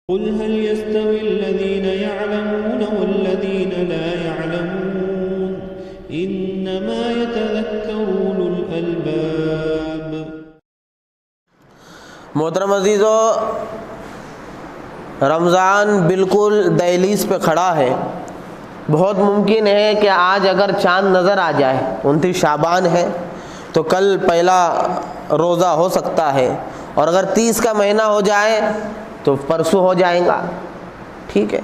قل هل يستوي الذين يعلمون والذين لا يعلمون انما يتذكر اولو الالباب۔ محترم عزیزو، رمضان بالکل دہلیز پہ کھڑا ہے۔ بہت ممکن ہے کہ آج اگر چاند نظر آ جائے، 29 شعبان ہے تو کل پہلا روزہ ہو سکتا ہے، اور اگر 30 کا مہینہ ہو جائے تو پرسوں ہو جائے گا۔ ٹھیک ہے،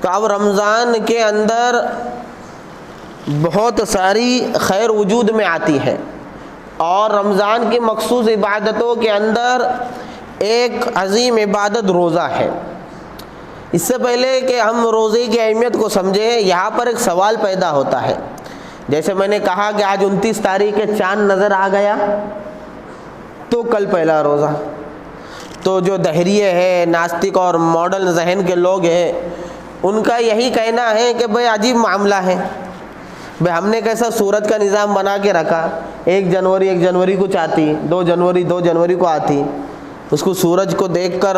تو اب رمضان کے اندر بہت ساری خیر وجود میں آتی ہے، اور رمضان کی مخصوص عبادتوں کے اندر ایک عظیم عبادت روزہ ہے۔ اس سے پہلے کہ ہم روزے کی اہمیت کو سمجھیں، یہاں پر ایک سوال پیدا ہوتا ہے۔ جیسے میں نے کہا کہ آج 29 تاریخ کے چاند نظر آ گیا تو کل پہلا روزہ۔ تو جو دہریے ہیں، ناستک اور ماڈرن ذہن کے لوگ ہیں، ان کا یہی کہنا ہے کہ بھئی عجیب معاملہ ہے، بھئی ہم نے کیسا سورج کا نظام بنا کے رکھا، 1 جنوری کو آتی، 2 جنوری کو آتی، اس کو سورج کو دیکھ کر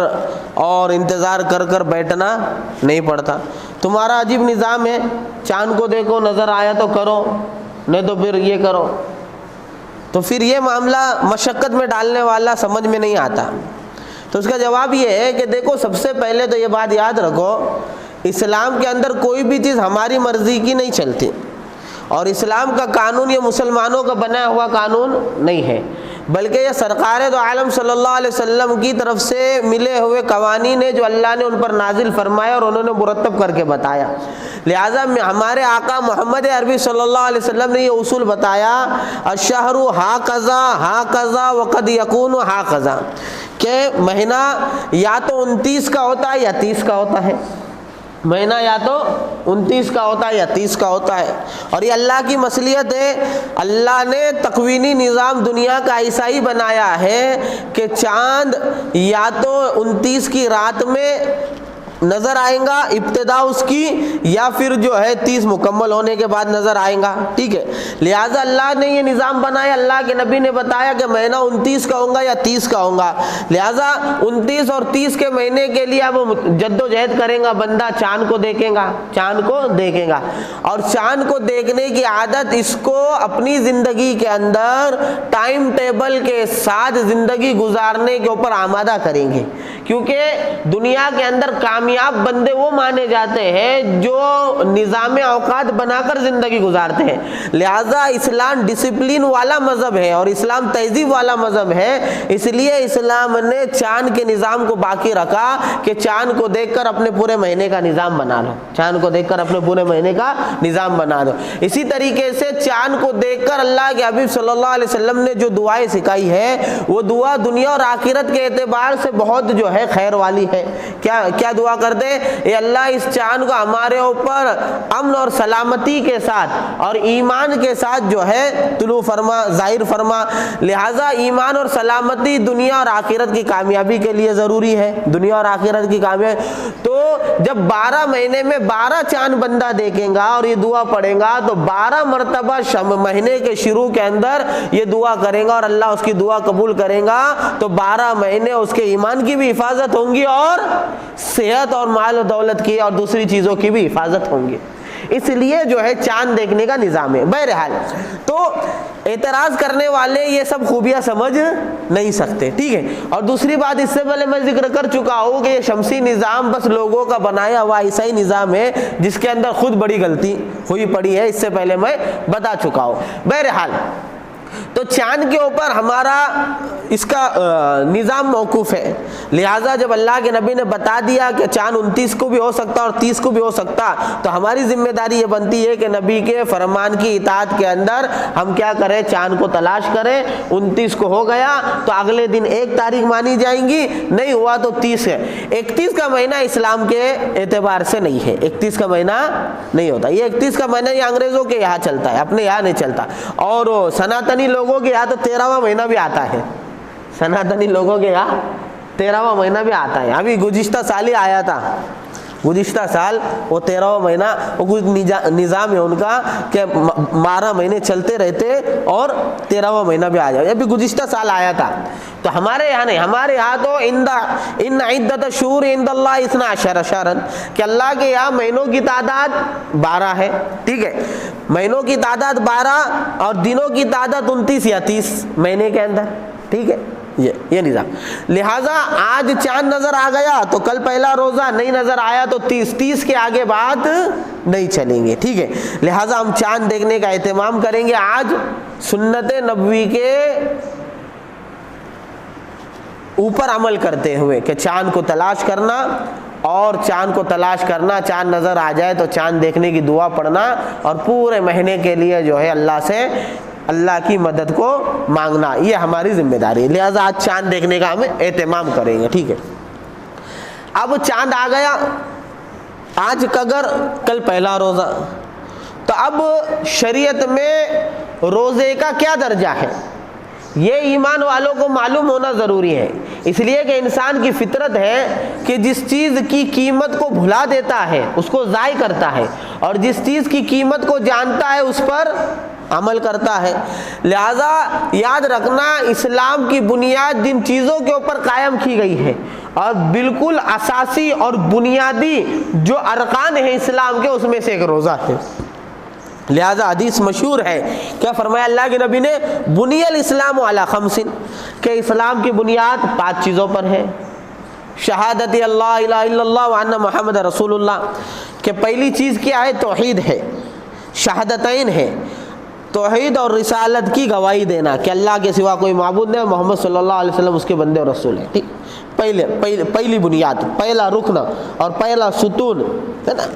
اور انتظار کر کر بیٹھنا نہیں پڑتا۔ تمہارا عجیب نظام ہے، چاند کو دیکھو، نظر آیا تو کرو، نہیں تو پھر یہ کرو۔ تو پھر یہ معاملہ مشقت میں ڈالنے والا سمجھ میں نہیں آتا۔ تو اس کا جواب یہ ہے کہ دیکھو، سب سے پہلے تو یہ بات یاد رکھو، اسلام کے اندر کوئی بھی چیز ہماری مرضی کی نہیں چلتی، اور اسلام کا قانون یہ مسلمانوں کا بنا ہوا قانون نہیں ہے، بلکہ یہ سرکار دو عالم صلی اللہ علیہ وسلم کی طرف سے ملے ہوئے قوانین ہیں جو اللہ نے ان پر نازل فرمایا اور انہوں نے مرتب کر کے بتایا۔ لہٰذا ہمارے آقا محمد عربی صلی اللہ علیہ وسلم نے یہ اصول بتایا، الشہر ہاکذا وقد یکون ہاکذا، کہ مہینہ یا تو 29 کا ہوتا ہے یا 30 کا ہوتا ہے، مہینہ یا تو 29 کا ہوتا ہے یا 30 کا ہوتا ہے، اور یہ اللہ کی مصلحت ہے۔ اللہ نے تکوینی نظام دنیا کا ایسا ہی بنایا ہے کہ چاند یا تو 29 کی رات میں نظر آئیں گا ابتدا اس کی، یا پھر جو ہے 30 مکمل ہونے کے بعد نظر آئیں گا۔ ٹھیک ہے، لہٰذا اللہ نے یہ نظام بنایا، اللہ کے نبی نے بتایا کہ مہینہ 29 کا ہوگا یا 30 کا ہوگا، لہٰذا 29 اور 30 کے مہینے کے لیے اب جد و جہد کریں گا بندہ، چاند کو دیکھیں گا، چاند کو دیکھیں گا، اور چاند کو دیکھنے کی عادت اس کو اپنی زندگی کے اندر ٹائم ٹیبل کے ساتھ زندگی گزارنے کے اوپر آمادہ کریں گے، کیونکہ دنیا کے اندر کامیاب بندے وہ مانے جاتے ہیں جو نظام اوقات بنا کر زندگی گزارتے ہیں۔ لہٰذا اسلام ڈسپلن والا مذہب ہے اور اسلام تہذیب والا مذہب ہے، اس لیے اسلام نے چاند کے نظام کو باقی رکھا کہ چاند کو دیکھ کر اپنے پورے مہینے کا نظام بنا لو، چاند کو دیکھ کر اپنے پورے مہینے کا نظام بنا دو۔ اسی طریقے سے چاند کو دیکھ کر اللہ کے حبیب صلی اللہ علیہ وسلم نے جو دعائیں سکھائی ہے، وہ دعا دنیا اور آخرت کے اعتبار سے بہت جو ہے خیر والی ہے۔ کیا دعا کر دے، اے اللہ اس چاند کو ہمارے اوپر امن اور سلامتی کے ساتھ اور ایمان کے ساتھ جو ہے طلوع فرما، ظاہر فرما۔ لہٰذا ایمان اور سلامتی دنیا اور آخرت کی کامیابی کے لیے ضروری ہے، دنیا اور آخرت کی کامیابی۔ تو جب 12 مہینے میں 12 چاند بندہ دیکھیں گا اور یہ دعا پڑھیں گا تو 12 مرتبہ مہینے کے شروع کے اندر یہ دعا کریں گا اور اللہ اس کی دعا قبول کریں گا، تو 12 مہینے اس کے ایمان کی بھی حفاظت ہوں گی اور صحت اور مال و دولت کی اور دوسری چیزوں کی بھی حفاظت ہوں گی۔ اس لیے جو ہے چاند دیکھنے کا نظام ہے۔ بہرحال تو اعتراض کرنے والے یہ سب خوبیاں سمجھ نہیں سکتے، ٹھیک ہے۔ اور دوسری بات، اس سے پہلے میں ذکر کر چکا ہوں کہ یہ شمسی نظام بس لوگوں کا بنایا ہوا ایسا ہی نظام ہے جس کے اندر خود بڑی غلطی ہوئی پڑی ہے، اس سے پہلے میں بتا چکا ہوں۔ بہرحال تو چاند کے اوپر ہمارا اس کا نظام موقوف ہے، لہٰذا جب اللہ کے نبی نے بتا دیا کہ چاند 29 کو بھی ہو سکتا اور 30 کو بھی ہو سکتا، تو ہماری ذمہ داری یہ بنتی ہے کہ نبی کے فرمان کی اطاعت کے اندر ہم کیا کریں، چاند کو تلاش کریں۔ 29 کو ہو گیا تو اگلے دن 1 تاریخ مانی جائیں گی، نہیں ہوا تو 30 ہے۔ 31 کا مہینہ اسلام کے اعتبار سے نہیں ہے، 31 کا مہینہ نہیں ہوتا، یہ 31 کا مہینہ یہ انگریزوں کے یہاں چلتا ہے، اپنے یہاں نہیں چلتا، اور سناتنی لوگوں کے یہاں تو 13واں مہینہ بھی آتا ہے، سناتنی لوگوں کے یہاں 13واں مہینہ بھی آتا ہے۔ ابھی گزشتہ سال ہی آیا تھا گزشتہ سال وہ 13واں مہینہ، وہ کچھ نظام ہے ان کا کہ 12 مہینے چلتے رہتے اور 13واں مہینہ بھی آ جائے، یہ بھی گزشتہ سال آیا تھا۔ تو ہمارے یہاں نہیں، ہمارے یہاں تو ان عدت الشہور عند اللہ 12 شہرا، کہ اللہ کے یہاں مہینوں کی تعداد 12 ہے، ٹھیک ہے، مہینوں کی تعداد 12 اور دنوں کی تعداد 29 یا 30 مہینے کے اندر، ٹھیک ہے، یہ نظام۔ لہٰذا آج چاند نظر آ گیا تو کل پہلا روزہ، نہیں نظر آیا تو 30 کے آگے بات نہیں چلیں گے، ٹھیک ہے۔ لہٰذا ہم چاند دیکھنے کا اہتمام کریں گے آج سنت نبوی کے اوپر عمل کرتے ہوئے، کہ چاند کو تلاش کرنا، اور چاند کو تلاش کرنا، چاند نظر آ جائے تو چاند دیکھنے کی دعا پڑھنا، اور پورے مہینے کے لیے جو ہے اللہ سے اللہ کی مدد کو مانگنا، یہ ہماری ذمہ داری ہے۔ لہٰذا آج چاند دیکھنے کا ہم اہتمام کریں گے، ٹھیک ہے۔ اب چاند آ گیا، آج کگر، کل پہلا روزہ، تو اب شریعت میں روزے کا کیا درجہ ہے، یہ ایمان والوں کو معلوم ہونا ضروری ہے، اس لیے کہ انسان کی فطرت ہے کہ جس چیز کی قیمت کو بھلا دیتا ہے اس کو ضائع کرتا ہے، اور جس چیز کی قیمت کو جانتا ہے اس پر عمل کرتا ہے۔ لہذا یاد رکھنا، اسلام کی بنیاد جن چیزوں کے اوپر قائم کی گئی ہے، اور بالکل اساسی اور بنیادی جو ارکان ہیں اسلام کے، اس میں سے ایک روزہ ہے۔ لہذا حدیث مشہور ہے، کیا فرمایا اللہ کے نبی نے، بنی الاسلام علی 5، کہ اسلام کی بنیاد 5 چیزوں پر ہے۔ شہادت اللہ الہ الا اللہ وان محمد رسول اللہ، کہ پہلی چیز کیا ہے، توحید ہے، شہادتین ہے، توحید اور رسالت کی گواہی دینا کہ اللہ کے سوا کوئی معبود نہیں، محمد صلی اللہ علیہ وسلم اس کے بندے اور رسول ہیں، ٹھیک، پہلی بنیاد، پہلا رکن اور پہلا ستون ہے نا۔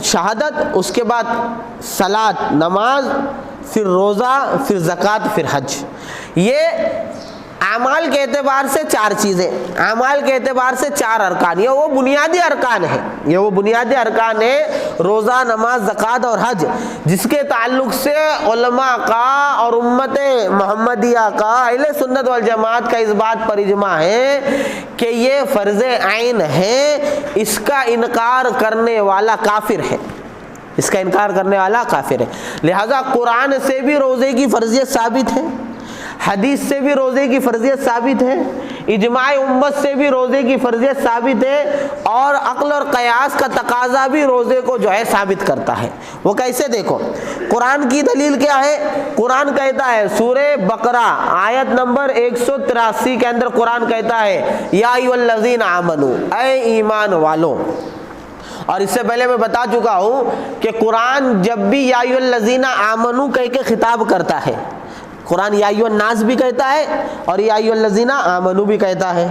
شہادت، اس کے بعد صلاۃ نماز، پھر روزہ، پھر زکوٰۃ، پھر حج۔ یہ اعمال کے اعتبار سے 4 چیزیں، اعمال کے اعتبار سے 4 ارکان، یہ وہ بنیادی ارکان ہیں، یہ وہ بنیادی ارکان ہیں، روزہ، نماز، زکوٰۃ اور حج، جس کے تعلق سے علماء کا اور امت محمدیہ کا، اہل سنت والجماعت کا اس بات پر اجماع ہے کہ یہ فرض عین ہے، اس کا انکار کرنے والا کافر ہے، اس کا انکار کرنے والا کافر ہے۔ لہذا قرآن سے بھی روزے کی فرضیت ثابت ہے، حدیث سے بھی روزے کی فرضیت ثابت ہے، اجماع امت سے بھی روزے کی فرضیت ثابت ہے، اور عقل اور قیاس کا تقاضا بھی روزے کو جو ہے ثابت کرتا ہے۔ وہ کیسے؟ دیکھو قرآن کی دلیل کیا ہے، قرآن کہتا ہے سورہ بقرہ آیت نمبر 183 کے اندر قرآن کہتا ہے، یا ایھا الذین آمنوا، اے ایمان والو۔ اور اس سے پہلے میں بتا چکا ہوں کہ قرآن جب بھی یا ایھا الذین آمنوا کہہ کے خطاب کرتا ہے، قرآن یا ایھا الناس بھی کہتا ہے اور یا ایھا الذین آمنوا بھی کہتا ہے،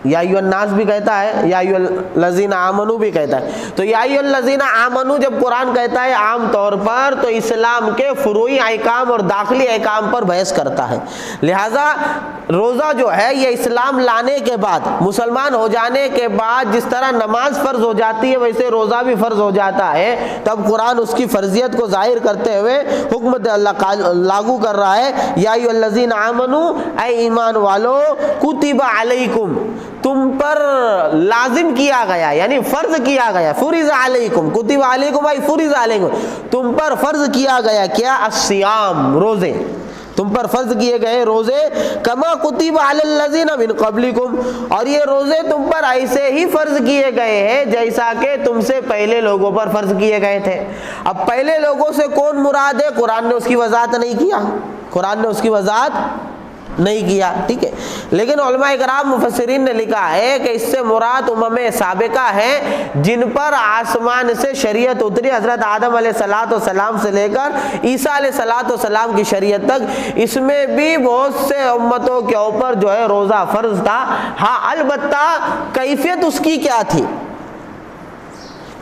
یا ایھا الناس بھی کہتا ہے، یا ایھا الذین آمنوا بھی کہتا ہے۔ تو یا ایھا الذین آمنوا جب قرآن کہتا ہے عام طور پر تو اسلام کے فروعی احکام اور داخلی احکام پر بحث کرتا ہے۔ لہٰذا روزہ جو ہے یہ اسلام لانے کے بعد، مسلمان ہو جانے کے بعد جس طرح نماز فرض ہو جاتی ہے ویسے روزہ بھی فرض ہو جاتا ہے، تب قرآن اس کی فرضیت کو ظاہر کرتے ہوئے حکم اللہ لاگو کر رہا ہے، یا ایھا الذین آمنوا، اے ایمان والو، کتب علیکم، تم پر لازم کیا گیا، یعنی فرض کیا گیا، فرض علیکم، کتب علیکم ای فرض علیکم، تم پر فرض کیا گیا کیا، الصیام، روزے، تم پر فرض کیے گئے روزے، کما کتب علی الذین من قبلکم، اور یہ روزے تم پر ایسے ہی فرض کیے گئے ہیں جیسا کہ تم سے پہلے لوگوں پر فرض کیے گئے تھے۔ اب پہلے لوگوں سے کون مراد ہے، قرآن نے اس کی وضاحت نہیں کیا، قرآن نے اس کی وضاحت نہیں کیا، ٹھیک ہے، لیکن علماء کرام مفسرین نے لکھا ہے کہ اس سے مراد امم سابقہ ہے جن پر آسمان سے شریعت اتری، حضرت آدم علیہ السلام سے لے کر عیسیٰ علیہ السلام کی شریعت تک، اس میں بھی بہت سے امتوں کے اوپر جو ہے روزہ فرض تھا۔ ہاں البتہ کیفیت اس کی کیا تھی،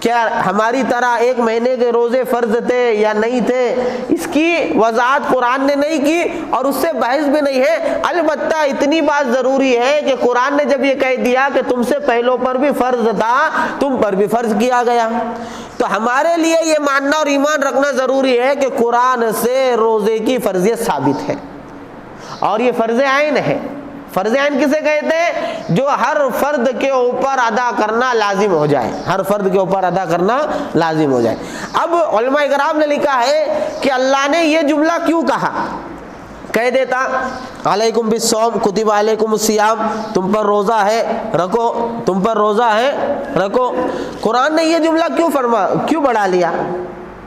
کیا ہماری طرح 1 مہینے کے روزے فرض تھے یا نہیں تھے، اس کی وضاحت قرآن نے نہیں کی اور اس سے بحث بھی نہیں ہے۔ البتہ اتنی بات ضروری ہے کہ قرآن نے جب یہ کہہ دیا کہ تم سے پہلوں پر بھی فرض تھا، تم پر بھی فرض کیا گیا، تو ہمارے لیے یہ ماننا اور ایمان رکھنا ضروری ہے کہ قرآن سے روزے کی فرضیت ثابت ہے، اور یہ فرض عین ہے، فرض عین کسے کہتے ہیں؟ جو ہر فرد کے اوپر ادا کرنا لازم ہو جائے، ہر فرد کے اوپر ادا کرنا لازم ہو جائے۔ اب علماء کرام نے لکھا ہے کہ اللہ نے یہ جملہ کیوں کہا؟ کہہ دیتا علیکم بالصوم کتب علیکم الصیام، تم پر روزہ ہے رکھو، تم پر روزہ ہے رکھو۔ قرآن نے یہ جملہ کیوں بڑھا لیا؟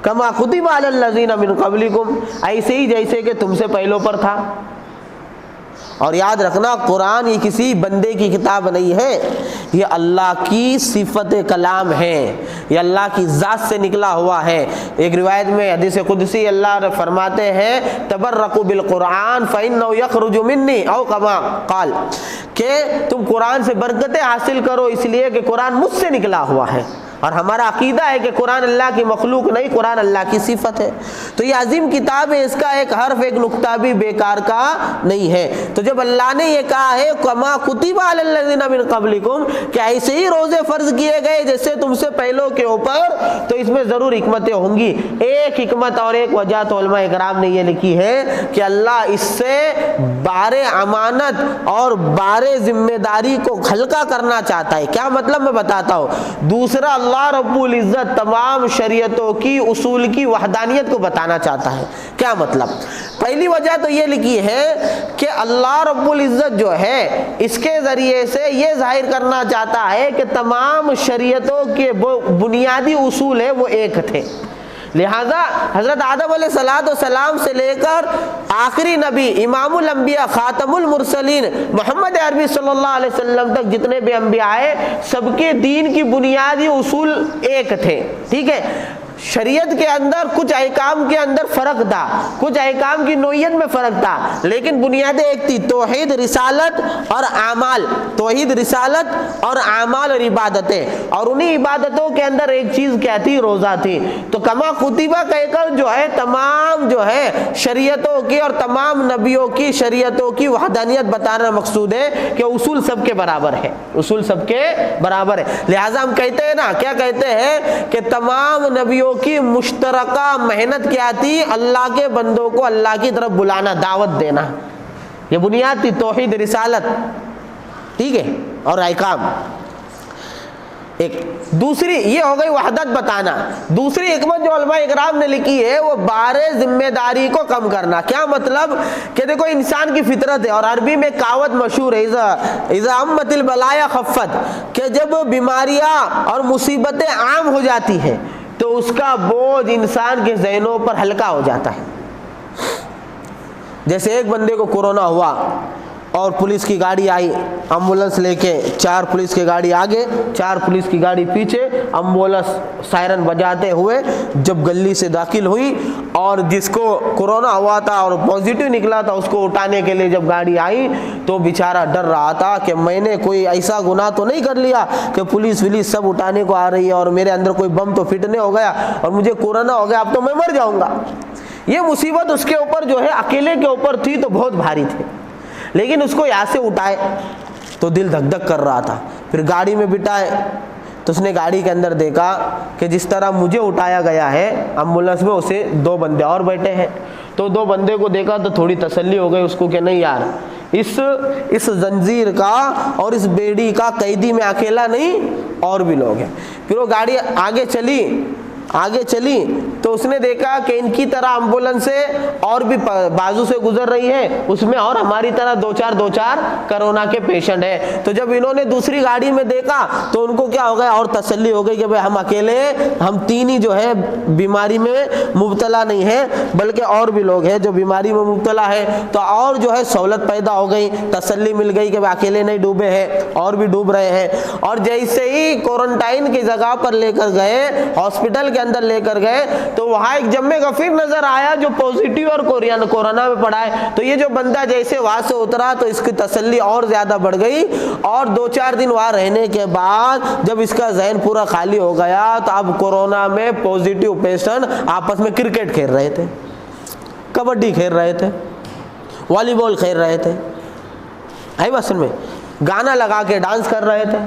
کما کتب علی الذین من قبلکم، ایسے ہی جیسے کہ تم سے پہلوں پر تھا۔ اور یاد رکھنا قرآن یہ کسی بندے کی کتاب نہیں ہے، یہ اللہ کی صفت کلام ہے، یہ اللہ کی ذات سے نکلا ہوا ہے۔ ایک روایت میں حدیث قدسی اللہ فرماتے ہیں تبرکوا بالقرآن فإنہ یخرج منی او کما قال، کہ تم قرآن سے برکتیں حاصل کرو اس لیے کہ قرآن مجھ سے نکلا ہوا ہے۔ اور ہمارا عقیدہ ہے کہ قرآن اللہ کی مخلوق نہیں، قرآن اللہ کی صفت ہے۔ تو یہ عظیم کتاب ہے، اس کا ایک حرف ایک نقطہ بھی بیکار کا نہیں ہے۔ تو جب اللہ نے یہ کہا ہے کما کتب علی الذین من قبلکم، کہ ایسے ہی روزے فرض کیے گئے جیسے تم سے پہلوں کے اوپر، تو اس میں ضرور حکمتیں ہوں گی۔ ایک حکمت اور ایک وجہ تو علماء کرام نے یہ لکھی ہے کہ اللہ اس سے بار امانت اور بار ذمہ داری کو ہلکا کرنا چاہتا ہے۔ کیا مطلب میں بتاتا ہوں۔ دوسرا، اللہ رب العزت تمام شریعتوں کی اصول کی وحدانیت کو بتانا چاہتا ہے۔ کیا مطلب؟ پہلی وجہ تو یہ لکھی ہے کہ اللہ رب العزت جو ہے اس کے ذریعے سے یہ ظاہر کرنا چاہتا ہے کہ تمام شریعتوں کے بنیادی اصول ہیں وہ ایک تھے۔ لہذا حضرت آدم علیہ السلام سے لے کر آخری نبی امام الانبیاء خاتم المرسلین محمد عربی صلی اللہ علیہ وسلم تک جتنے بھی انبیاء آئے، سب کے دین کی بنیادی اصول ایک تھے۔ ٹھیک ہے، شریعت کے اندر کچھ احکام کے اندر فرق تھا، کچھ احکام کی نوعیت میں فرق تھا، لیکن بنیادیں ایک تھی، توحید رسالت اور اعمال، توحید رسالت اور اعمال اور عبادتیں۔ اور انہی عبادتوں کے اندر ایک چیز کیا تھی؟ روزہ تھی۔ تو کما کتبہ کہہ کر جو ہے تمام جو ہے شریعتوں کی اور تمام نبیوں کی شریعتوں کی وحدانیت بتانا مقصود ہے کہ اصول سب کے برابر ہے، اصول سب کے برابر ہے۔ لہٰذا ہم کہتے ہیں نا، کیا کہتے ہیں کہ تمام نبیوں کی مشترکہ محنت کیا تھی؟ اللہ کے بندوں کو اللہ کی طرف بلانا، دعوت دینا۔ یہ بنیاد تھی توحید رسالت، ٹھیک ہے، اور احکام۔ ایک دوسری یہ ہو گئی وحدت بتانا۔ دوسری حکمت جو علماء اکرام نے لکھی ہے وہ بار ذمہ داری کو کم کرنا۔ کیا مطلب؟ کہ دیکھو انسان کی فطرت ہے، اور عربی میں کہاوت مشہور ہے اذا عمت البلایا خفت، کہ جب بیماریاں اور مصیبتیں عام ہو جاتی ہیں تو اس کا بوجھ انسان کے ذہنوں پر ہلکا ہو جاتا ہے۔ جیسے ایک بندے کو کورونا ہوا اور پولیس کی گاڑی آئی ایمبولنس لے کے، 4 پولیس کی گاڑی آگے 4 پولیس کی گاڑی پیچھے، ایمبولنس سائرن بجاتے ہوئے جب گلی سے داخل ہوئی، اور جس کو کورونا ہوا تھا اور پازیٹیو نکلا تھا اس کو اٹھانے کے لیے جب گاڑی آئی تو بیچارہ ڈر رہا تھا کہ میں نے کوئی ایسا گناہ تو نہیں کر لیا کہ پولیس ولیس سب اٹھانے کو آ رہی ہے اور میرے اندر کوئی بم تو فٹ نہیں ہو گیا اور مجھے کورونا ہو گیا، اب تو میں مر جاؤں گا۔ یہ مصیبت اس کے اوپر جو ہے اکیلے کے اوپر تھی تو بہت بھاری تھی، لیکن اس کو یہاں سے اٹھائے تو دل دھک دھک کر رہا تھا۔ پھر گاڑی میں بٹھائے تو اس نے گاڑی کے اندر دیکھا کہ جس طرح مجھے اٹھایا گیا ہے ایمبولنس میں، اسے 2 بندے اور بیٹھے ہیں۔ تو 2 بندے کو دیکھا تو تھوڑی تسلی ہو گئی اس کو کہ نہیں یار، اس زنجیر کا اور اس بیڑی کا قیدی میں اکیلا نہیں، اور بھی لوگ ہیں۔ پھر وہ گاڑی آگے چلی تو اس نے دیکھا کہ ان کی طرح ایمبولنس سے اور بھی بازو سے گزر رہی ہے، اس میں اور ہماری طرح 2-4 کرونا کے پیشنٹ ہیں۔ تو جب انہوں نے دوسری گاڑی میں دیکھا تو ان کو کیا ہو گیا؟ اور تسلی ہو گئی کہ بھائی ہم اکیلے، ہم 3 ہی جو ہے بیماری میں مبتلا نہیں ہیں، بلکہ اور بھی لوگ ہیں جو بیماری میں مبتلا ہے۔ تو اور جو ہے سہولت پیدا ہو گئی، تسلی مل گئی کہ بھائی اکیلے نہیں ڈوبے ہیں، اور بھی ڈوب رہے ہیں۔ اور جیسے ہی کوارنٹائن کی جگہ پر لے کر گئے، ہاسپٹل کے اندر لے کر گئے، تو وہاں ایک جمع غفیر نظر آیا جو پازیٹیو اور کورونا میں پڑا ہے۔ تو یہ جو بندہ جیسے وہاں سے اترا تو اس کی تسلی اور زیادہ بڑھ گئی، اور 2-4 دن وہاں رہنے کے بعد جب اس کا ذہن پورا خالی ہو گیا تو اب کورونا میں پازیٹیو پیشنٹ آپس میں کرکٹ کھیل رہے تھے، کبڈی کھیل رہے تھے، والی بال کھیل رہے تھے، آئی بات سن میں، گانا لگا کے ڈانس کر رہے تھے۔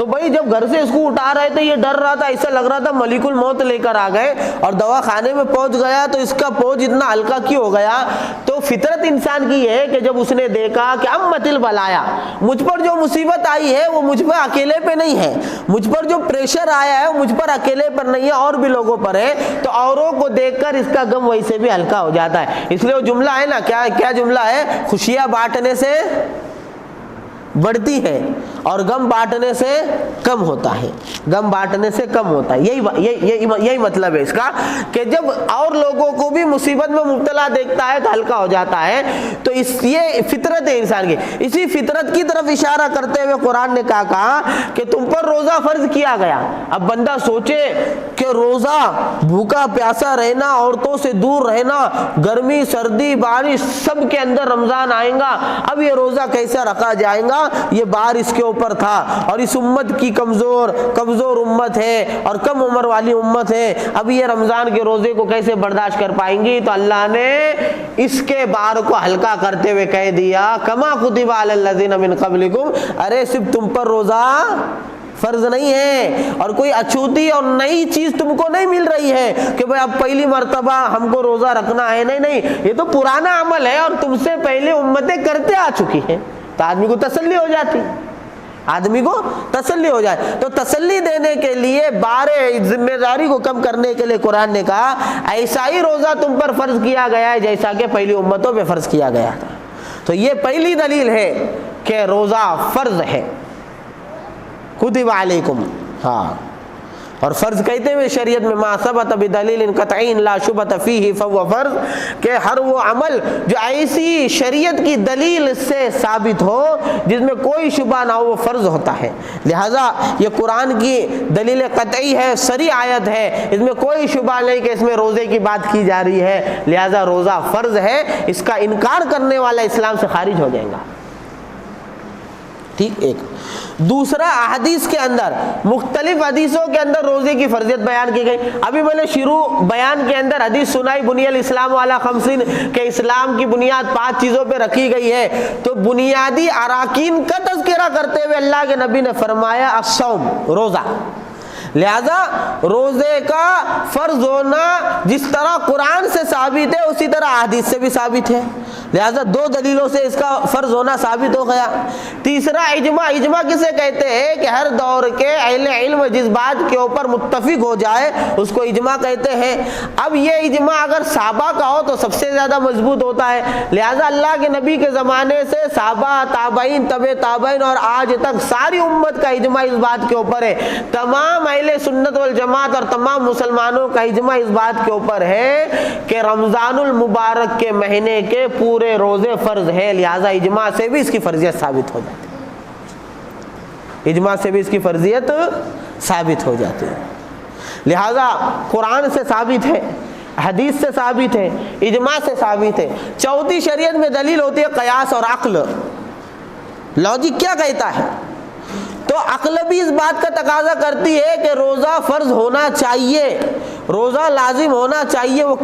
تو بھائی جب گھر سے اس کو اٹھا رہے تھے یہ ڈر رہا تھا, ایسا لگ رہا تھا ملک الموت لے کر آ گئے, اور دوا خانے میں پہنچ گیا تو اس کا پوج اتنا ہلکا کیوں ہو گیا؟ تو فطرت انسان کی ہے کہ جب اس نے دیکھا کہ امت البلایا, مجھ پر جو مصیبت آئی ہے وہ مجھ پر اکیلے پہ نہیں ہے, مجھ پر جو پریشر آیا ہے وہ مجھ پر اکیلے پر نہیں ہے, اور بھی لوگوں پر ہے, تو اوروں کو دیکھ کر اس کا غم ویسے بھی ہلکا ہو جاتا ہے. اس لیے وہ جملہ ہے نا, کیا جملہ ہے, خوشیاں بانٹنے سے بڑھتی ہے اور غم بانٹنے سے کم ہوتا ہے, غم بانٹنے سے کم ہوتا ہے. یہی مطلب ہے اس کا کہ جب اور لوگوں کو بھی مصیبت میں مبتلا دیکھتا ہے تو ہلکا ہو جاتا ہے. تو یہ فطرت ہے انسان کی. اسی فطرت کی طرف اشارہ کرتے ہوئے قرآن نے کہا کہ تم پر روزہ فرض کیا گیا. اب بندہ سوچے کہ روزہ, بھوکا پیاسا رہنا, عورتوں سے دور رہنا, گرمی سردی بارش سب کے اندر رمضان آئے گا, اب یہ روزہ کیسا رکھا جائے گا؟ یہ بار اس کے اوپر تھا, اور اس امت کی کمزور امت ہے اور کم عمر والی امت ہے, اب یہ رمضان کے روزے کو کیسے برداشت کر پائیں گی؟ تو اللہ نے اس کے بار کو ہلکا کرتے ہوئے کہہ دیا کما کتب علی الذین من قبلکم, ارے صرف تم پر روزہ فرض نہیں ہے اور کوئی اچھوتی اور نئی چیز تم کو نہیں مل رہی ہے کہ بھئی اب پہلی مرتبہ ہم کو روزہ رکھنا ہے. نہیں, یہ تو پرانا عمل ہے اور تم سے پہلے امتیں کرتے آ چکی ہیں. تو آدمی کو تسلی ہو جاتی, آدمی کو تسلی ہو جائے. تو تسلی دینے کے لیے, بارے ذمہ داری کو کم کرنے کے لیے قرآن نے کہا ایسا ہی روزہ تم پر فرض کیا گیا ہے جیسا کہ پہلی امتوں پہ فرض کیا گیا تھا. تو یہ پہلی دلیل ہے کہ روزہ فرض ہے, کتب علیکم. ہاں, اور فرض کہتے ہوئے شریعت میں ما ثبت بدلیل قطعی لا شبہۃ فیہ فہو فرض, کہ ہر وہ عمل جو ایسی شریعت کی دلیل سے ثابت ہو جس میں کوئی شبہ نہ ہو وہ فرض ہوتا ہے. لہٰذا یہ قرآن کی دلیل قطعی ہے, صریح آیت ہے, اس میں کوئی شبہ نہیں کہ اس میں روزے کی بات کی جا رہی ہے, لہٰذا روزہ فرض ہے. اس کا انکار کرنے والا اسلام سے خارج ہو جائے گا. ٹھیک. ایک دوسرا, احادیث کے اندر, مختلف حدیثوں کے اندر روزے کی فرضیت بیان کی گئی. ابھی میں نے شروع بیان کے اندر حدیث سنائی بنی الاسلام والا خمسین, کہ اسلام کی بنیاد 5 چیزوں پہ رکھی گئی ہے. تو بنیادی اراکین کا تذکرہ کرتے ہوئے اللہ کے نبی نے فرمایا الصوم, روزہ. لہذا روزے کا فرض ہونا جس طرح قرآن سے ثابت ہے اسی طرح احادیث سے بھی ثابت ہے. لہذا 2 دلیلوں سے اس کا فرض ہونا ثابت ہو گیا. تیسرا, اجماع. اجماع کسے کہتے ہیں کہ ہر دور کے اہل علم جس بات کے اوپر متفق ہو جائے اس کو اجماع کہتے ہیں. اب یہ اجماع اگر صحابہ کا ہو تو سب سے زیادہ مضبوط ہوتا ہے. لہذا اللہ کے نبی کے زمانے سے صحابہ, تابعین, تبع تابعین اور آج تک ساری امت کا اجماع اس بات کے اوپر ہے. تمام اہل سنت والجماعت اور تمام مسلمانوں کا اجماع اس بات کے اوپر ہے کہ رمضان المبارک کے مہینے کے پورے روزے فرض ہے. لہذا اجماع سے بھی اس کی فرضیت ثابت ہو جاتی ہے, اجماع سے بھی اس کی فرضیت ثابت ہو جاتی ہے. لہذا قرآن سے ثابت ہے, حدیث سے ثابت ہے, اجماع سے ثابت ہے. چوتھی شریعت میں دلیل ہوتی ہے قیاس اور عقل. لاجک کیا کہتا ہے؟ تو عقل بھی اس بات کا تقاضا کرتی ہے کہ روزہ فرض ہونا چاہیے, روزہ لازم ہونا چاہیے. وہ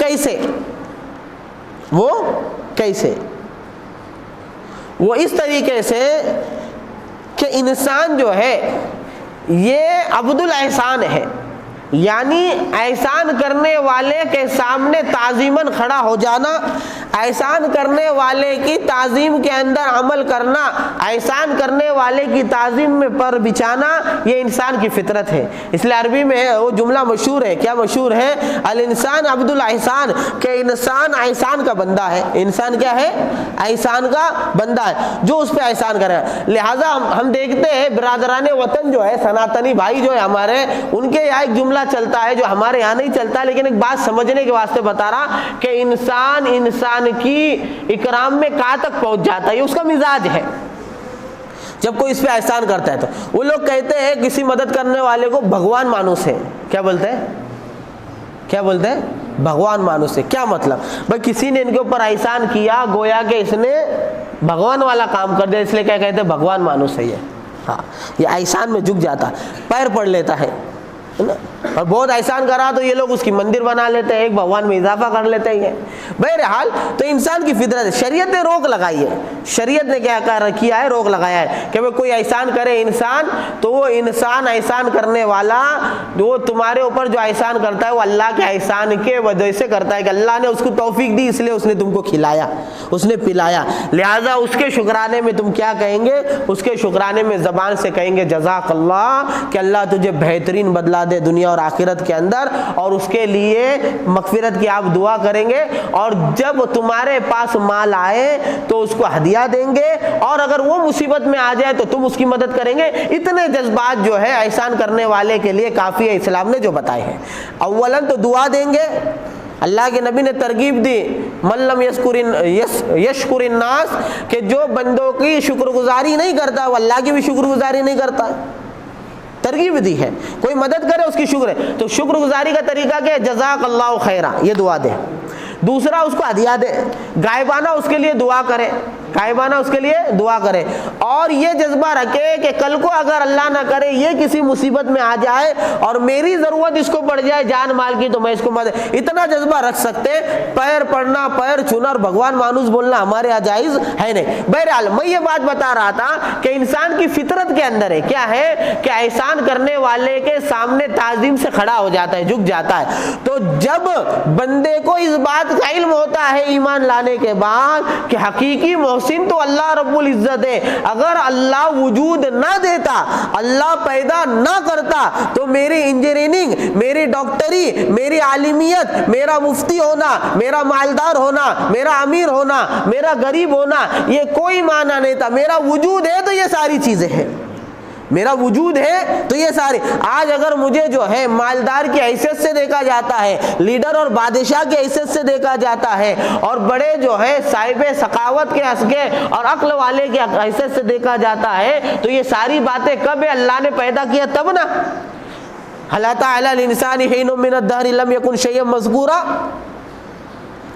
کیسے؟ وہ اس طریقے سے کہ انسان جو ہے یہ عبد الاحسان ہے, یعنی احسان کرنے والے کے سامنے تعظیماً کھڑا ہو جانا, احسان کرنے والے کی تعظیم کے اندر عمل کرنا, احسان کرنے والے کی تعظیم میں پر بچھانا, یہ انسان کی فطرت ہے. اس لیے عربی میں وہ جملہ مشہور ہے. کیا مشہور ہے؟ الانسان عبد الاحسان, کہ انسان احسان کا بندہ ہے. انسان کیا ہے؟ احسان کا بندہ ہے, جو اس پہ احسان کرے. لہٰذا ہم دیکھتے ہیں برادران وطن جو ہے, سناتنی بھائی جو ہے ہمارے, ان کے یہاں ایک جملہ چلتا ہے جو ہمارے یہاں نہیں چلتا, لیکن ایک بات سمجھنے کے واسطے بتا رہا کہ انسان کی اکرام میں کہاں تک پہنچ جاتا ہے, یہ اس کا مزاج ہے. جب کوئی اس پہ احسان کرتا ہے تو وہ لوگ کہتے ہیں کسی مدد کرنے والے کو بھگوان مانوس ہے. کیا بولتے ہیں؟ بھگوان مانوس ہے. کیا مطلب؟ بھائی کسی نے ان کے اوپر احسان کیا, گویا کہ اس نے بھگوان والا کام کر دیا, اس لیے کیا کہتے ہیں؟ بھگوان مانوس ہے. یہ ہاں, یہ احسان میں جھک جاتا, پیر پڑ لیتا ہے. ہے نا، اور بہت احسان کرا تو یہ لوگ اس کی مندر بنا لیتے ہیں، ایک بھگوان میں اضافہ کر لیتے ہیں۔ بہرحال تو انسان کی فطرت ہے، شریعت نے روک لگائی ہے، شریعت نے کیا کیا ہے، روک لگایا ہے کہ کوئی احسان کرے انسان تو وہ انسان احسان کرنے والا وہ تمہارے اوپر جو احسان کرتا ہے وہ اللہ کے احسان کے وجہ سے کرتا ہے کہ اللہ نے اس کو توفیق دی، اس لیے اس نے تم کو کھلایا، اس نے پلایا، لہٰذا اس کے شکرانے میں تم کیا کہیں گے، اس کے شکرانے میں زبان سے کہیں گے جزاک اللہ، کہ اللہ تجھے بہترین بدلہ دے دنیا اور آخرت کے اندر، اور اس کے لیے مغفرت کی آپ دعا کریں گے، اور جب تمہارے پاس مال آئے تو اس کو ہدیہ دیں گے، اور اگر وہ مصیبت میں آ جائے تو تم اس کی مدد کریں گے۔ اتنے جذبات جو ہے احسان کرنے والے کے لیے کافی ہے، اسلام نے جو بتائے ہیں۔ اولاً تو دعا دیں گے، اللہ کے نبی نے ترغیب دی من لم یشکر الناس، کہ جو بندوں کی شکر گزاری نہیں کرتا وہ اللہ کی بھی شکر گزاری نہیں کرتا، ترغیب دی ہے، کوئی مدد کرے اس کی شکر ہے۔ تو شکر گزاری کا طریقہ کیا ہے، جزاک اللہ خیرا، یہ دعا دے۔ دوسرا اس کو ہدیہ دے، غائبانہ اس کے لیے دعا کرے، غائبانہ اس کے لیے دعا کرے، اور یہ جذبہ رکھے کہ کل کو اگر اللہ نہ کرے یہ کسی مصیبت میں آ جائے اور میری ضرورت اس کو پڑ جائے جان مال کی تو میں اس کو مدد، اتنا جذبہ رکھ سکتے۔ پیر پڑنا، پیر چھونا اور بھگوان مانوس بولنا ہمارے یہاں جائز ہے نہیں۔ بہرحال میں یہ بات بتا رہا تھا کہ انسان کی فطرت کے اندر ہے کیا ہے کہ احسان کرنے والے کے سامنے تعظیم سے کھڑا ہو جاتا ہے، جھک جاتا ہے۔ تو جب بندے کو اس بات کا علم ہوتا ہے ایمان لانے کے بعد کہ حقیقی محسن تو اللہ رب العزت ہے، اگر اللہ وجود نہ دیتا، اللہ پیدا نہ کرتا تو میری انجینئرنگ، میری ڈاکٹری، میری عالمیت، میرا مفتی ہونا، میرا مالدار ہونا، میرا امیر ہونا، میرا غریب ہونا یہ کوئی معنی نہیں تھا۔ میرا وجود ہے تو یہ ساری چیزیں ہیں، میرا وجود ہے تو یہ سارے۔ آج اگر مجھے جو ہے مالدار کی حیثیت سے دیکھا جاتا ہے، لیڈر اور بادشاہ کی حیثیت سے دیکھا جاتا ہے، اور بڑے جو ہے صاحب سخاوت کے حسکے اور عقل والے کی حیثیت سے دیکھا جاتا ہے، تو یہ ساری باتیں کب ہے، اللہ نے پیدا کیا تب نا۔ هل أتى على الإنسان حين من الدهر لم يكن شيئا مذكورا،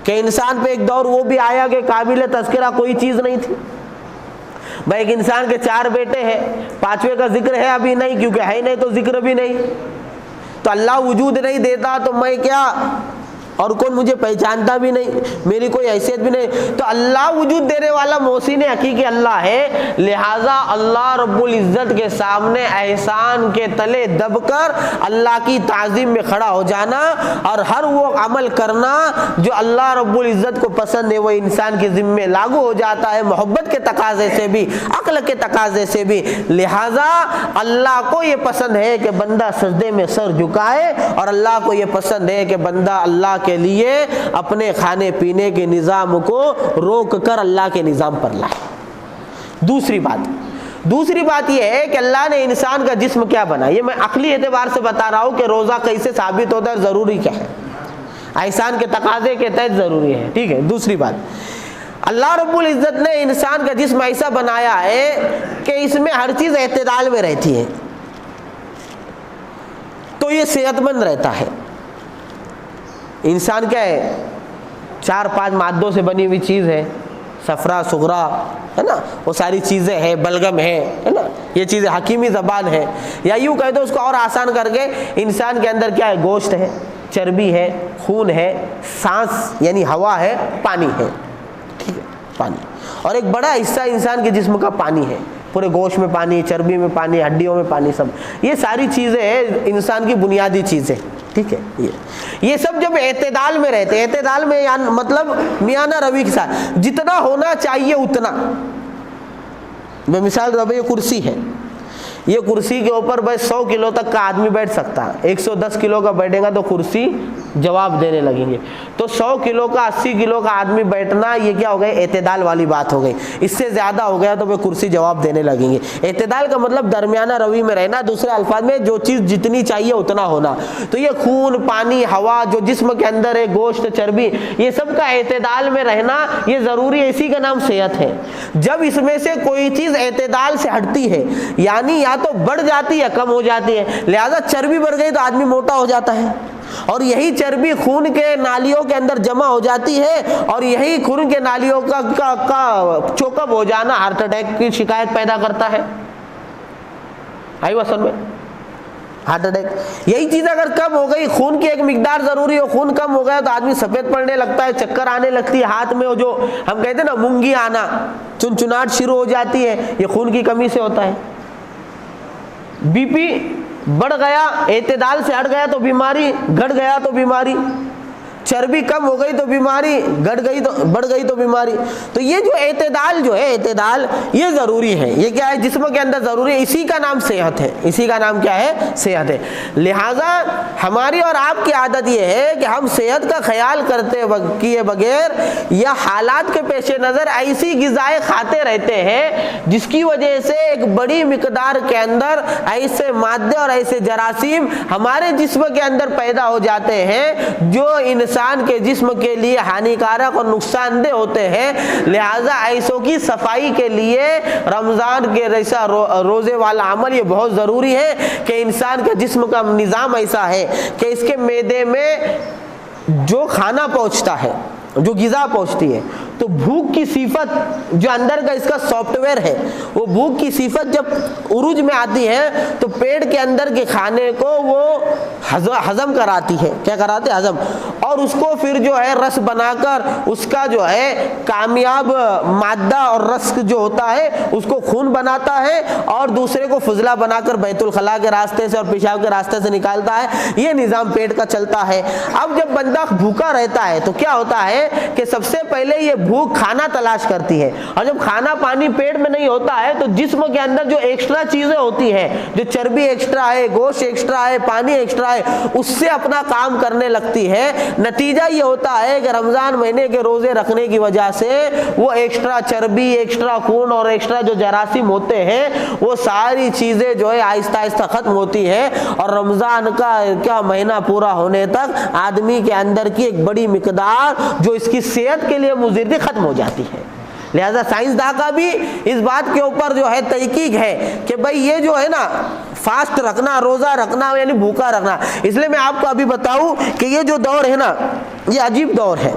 کہ انسان پہ ایک دور وہ بھی آیا کہ قابل تذکرہ کوئی چیز نہیں تھی۔ بھائی ایک انسان کے 4 بیٹے ہیں، 5ویں کا ذکر ہے ابھی نہیں، کیونکہ ہے نہیں تو ذکر بھی نہیں۔ تو اللہ وجود نہیں دیتا تو میں کیا، اور کون مجھے پہچانتا بھی نہیں، میری کوئی حیثیت بھی نہیں۔ تو اللہ وجود دینے والا محسن حقیقی اللہ ہے، لہٰذا اللہ رب العزت کے سامنے احسان کے تلے دب کر اللہ کی تعظیم میں کھڑا ہو جانا، اور ہر وہ عمل کرنا جو اللہ رب العزت کو پسند ہے وہ انسان کے ذمے لاگو ہو جاتا ہے، محبت کے تقاضے سے بھی، عقل کے تقاضے سے بھی۔ لہٰذا اللہ کو یہ پسند ہے کہ بندہ سجدے میں سر جھکائے، اور اللہ کو یہ پسند ہے کہ بندہ اللہ کے لیے اپنے کھانے پینے کے نظام کو روک کر اللہ کے نظام پر لائے۔ دوسری بات یہ ہے کہ اللہ نے انسان کا جسم کیا بنا، یہ میں عقلی اعتبار سے بتا رہا ہوں کہ روزہ کیسے ثابت ہوتا ہے، ضروری کیا ہے، احسان کے تقاضے کے تحت ضروری ہے، ٹھیک ہے۔ دوسری بات، اللہ رب العزت نے انسان کا جسم ایسا بنایا ہے کہ اس میں ہر چیز اعتدال میں رہتی ہے، تو یہ صحت مند رہتا ہے۔ انسان کیا ہے، 4-5 مادوں سے بنی ہوئی چیز ہے، صفرا صغرا ہے نا، وہ ساری چیزیں ہیں، بلغم ہے نا، یہ چیزیں حکیمی زبان ہے، یا یوں کہہ دو اس کو اور آسان کر کے، انسان کے اندر کیا ہے، گوشت ہے، چربی ہے، خون ہے، سانس یعنی ہوا ہے، پانی ہے، ٹھیک ہے، پانی، اور ایک بڑا حصہ انسان کے جسم کا پانی ہے، پورے گوشت میں پانی، چربی میں پانی، ہڈیوں میں پانی، سب یہ ساری چیزیں ہیں انسان کی بنیادی چیزیں، ٹھیک ہے۔ یہ سب جب اعتدال میں رہتے ہیں، اعتدال میں مطلب میانہ روی کے ساتھ، جتنا ہونا چاہیے اتنا۔ میں مثال دوں، یہ کرسی ہے، یہ کرسی کے اوپر بس 100 کلو تک کا آدمی بیٹھ سکتا ہے، 110 کلو کا بیٹھے گا تو کرسی جواب دینے لگیں گے، تو 100 کلو کا 80 کلو کا آدمی بیٹھنا یہ کیا ہو گئی، اعتدال والی بات ہو گئی۔ اس سے زیادہ ہو گیا تو وہ کرسی جواب دینے لگیں گے۔ اعتدال کا مطلب درمیانہ روی میں رہنا، دوسرے الفاظ میں جو چیز جتنی چاہیے اتنا ہونا۔ تو یہ خون، پانی، ہوا جو جسم کے اندر ہے، گوشت، چربی، یہ سب کا اعتدال میں رہنا یہ ضروری ہے، اسی کا نام صحت ہے۔ جب اس میں سے کوئی چیز اعتدال سے ہٹتی ہے، یعنی یا تو بڑھ جاتی ہے کم ہو جاتی ہے، لہذا چربی بڑھ گئی تو آدمی موٹا ہو جاتا ہے، اور یہی چربی خون کے نالیوں کے اندر جمع ہو جاتی ہے، اور یہی خون کے نالیوں کا چوکب ہو جانا ہارٹ اٹیک کی شکایت پیدا کرتا ہے۔ آئی وسن میں ہارٹ اٹیک. یہی چیز اگر کم ہو گئی, خون کی ایک مقدار ضروری ہو, خون کم ہو گیا تو آدمی سفید پڑنے لگتا ہے, چکر آنے لگتی ہے, ہاتھ میں وہ جو ہم کہتے ہیں نا مونگی آنا, چنچناہٹ شروع ہو جاتی ہے, یہ خون کی کمی سے ہوتا ہے. بی پی بڑھ گیا, اعتدال سے ہٹ گیا تو بیماری, گھٹ گیا تو بیماری, چربی کم ہو گئی تو بیماری, گھٹ گئی تو بڑھ گئی تو بیماری. تو یہ جو اعتدال جو ہے, اعتدال یہ ضروری ہے. یہ کیا ہے, جسم کے اندر ضروری ہے. اسی کا نام صحت ہے. اسی کا نام کیا ہے, صحت ہے. لہذا ہماری اور آپ کی عادت یہ ہے کہ ہم صحت کا خیال کرتے کیے بغیر یا حالات کے پیش نظر ایسی غذائیں کھاتے رہتے ہیں جس کی وجہ سے ایک بڑی مقدار کے اندر ایسے مادے اور ایسے جراثیم ہمارے جسم کے اندر پیدا ہو جاتے ہیں جو انسان کے جسم کے لیے ہانیکارک اور نقصان دہ ہوتے ہیں. لہذا ایسوں کی صفائی کے لیے رمضان کے جیسا روزے والا عمل یہ بہت ضروری ہے کہ انسان کے جسم کا نظام ایسا ہے کہ اس کے معدے میں جو کھانا پہنچتا ہے, جو غذا پہنچتی ہے, تو بھوک کی صفت جو اندر کا اس کا سافٹ ویئر ہے, وہ بھوک کی صفت جب عروج میں آتی ہے تو پیٹ کے اندر کے کھانے کو وہ ہضم کراتی ہے. کیا کراتے, ہضم. اور اس کو پھر جو ہے رس بنا کر اس کا جو ہے کامیاب مادہ اور رس جو ہوتا ہے اس کو خون بناتا ہے اور دوسرے کو فضلہ بنا کر بیت الخلاء کے راستے سے اور پیشاب کے راستے سے نکالتا ہے. یہ نظام پیٹ کا چلتا ہے. اب جب بندہ بھوکا رہتا ہے تو کیا ہوتا ہے کہ سب سے پہلے یہ بھوک کھانا تلاش کرتی ہے, اور جب کھانا پانی پیٹ میں نہیں ہوتا ہے تو جسم کے اندر جو ایکسٹرا چیزیں ہوتی ہیں, جو چربی ایکسٹرا ہے, گوشت ایکسٹرا ہے, پانی ایکسٹرا ہے, اس سے اپنا کام کرنے لگتی ہے. نتیجہ یہ ہوتا ہے کہ رمضان مہینے کے روزے رکھنے کی وجہ سے وہ ایکسٹرا چربی, ایکسٹرا خون اور ایکسٹرا جو جراثیم ہوتے ہیں وہ ساری چیزیں جو ہے آہستہ آہستہ ختم ہوتی ہے, اور رمضان کا کیا مہینہ پورا ہونے تک آدمی کے اندر کی ایک بڑی مقدار جو اس کی صحت کے لیے مضر تھی ختم ہو جاتی ہے. لہذا سائنسداں کا بھی اس بات کے اوپر جو ہے تحقیق ہے کہ بھئی یہ جو ہے نا فاسٹ رکھنا, روزہ رکھنا یعنی بھوکا رکھنا. اس لیے میں آپ کو ابھی بتاؤں کہ یہ جو دور ہے نا یہ عجیب دور ہے.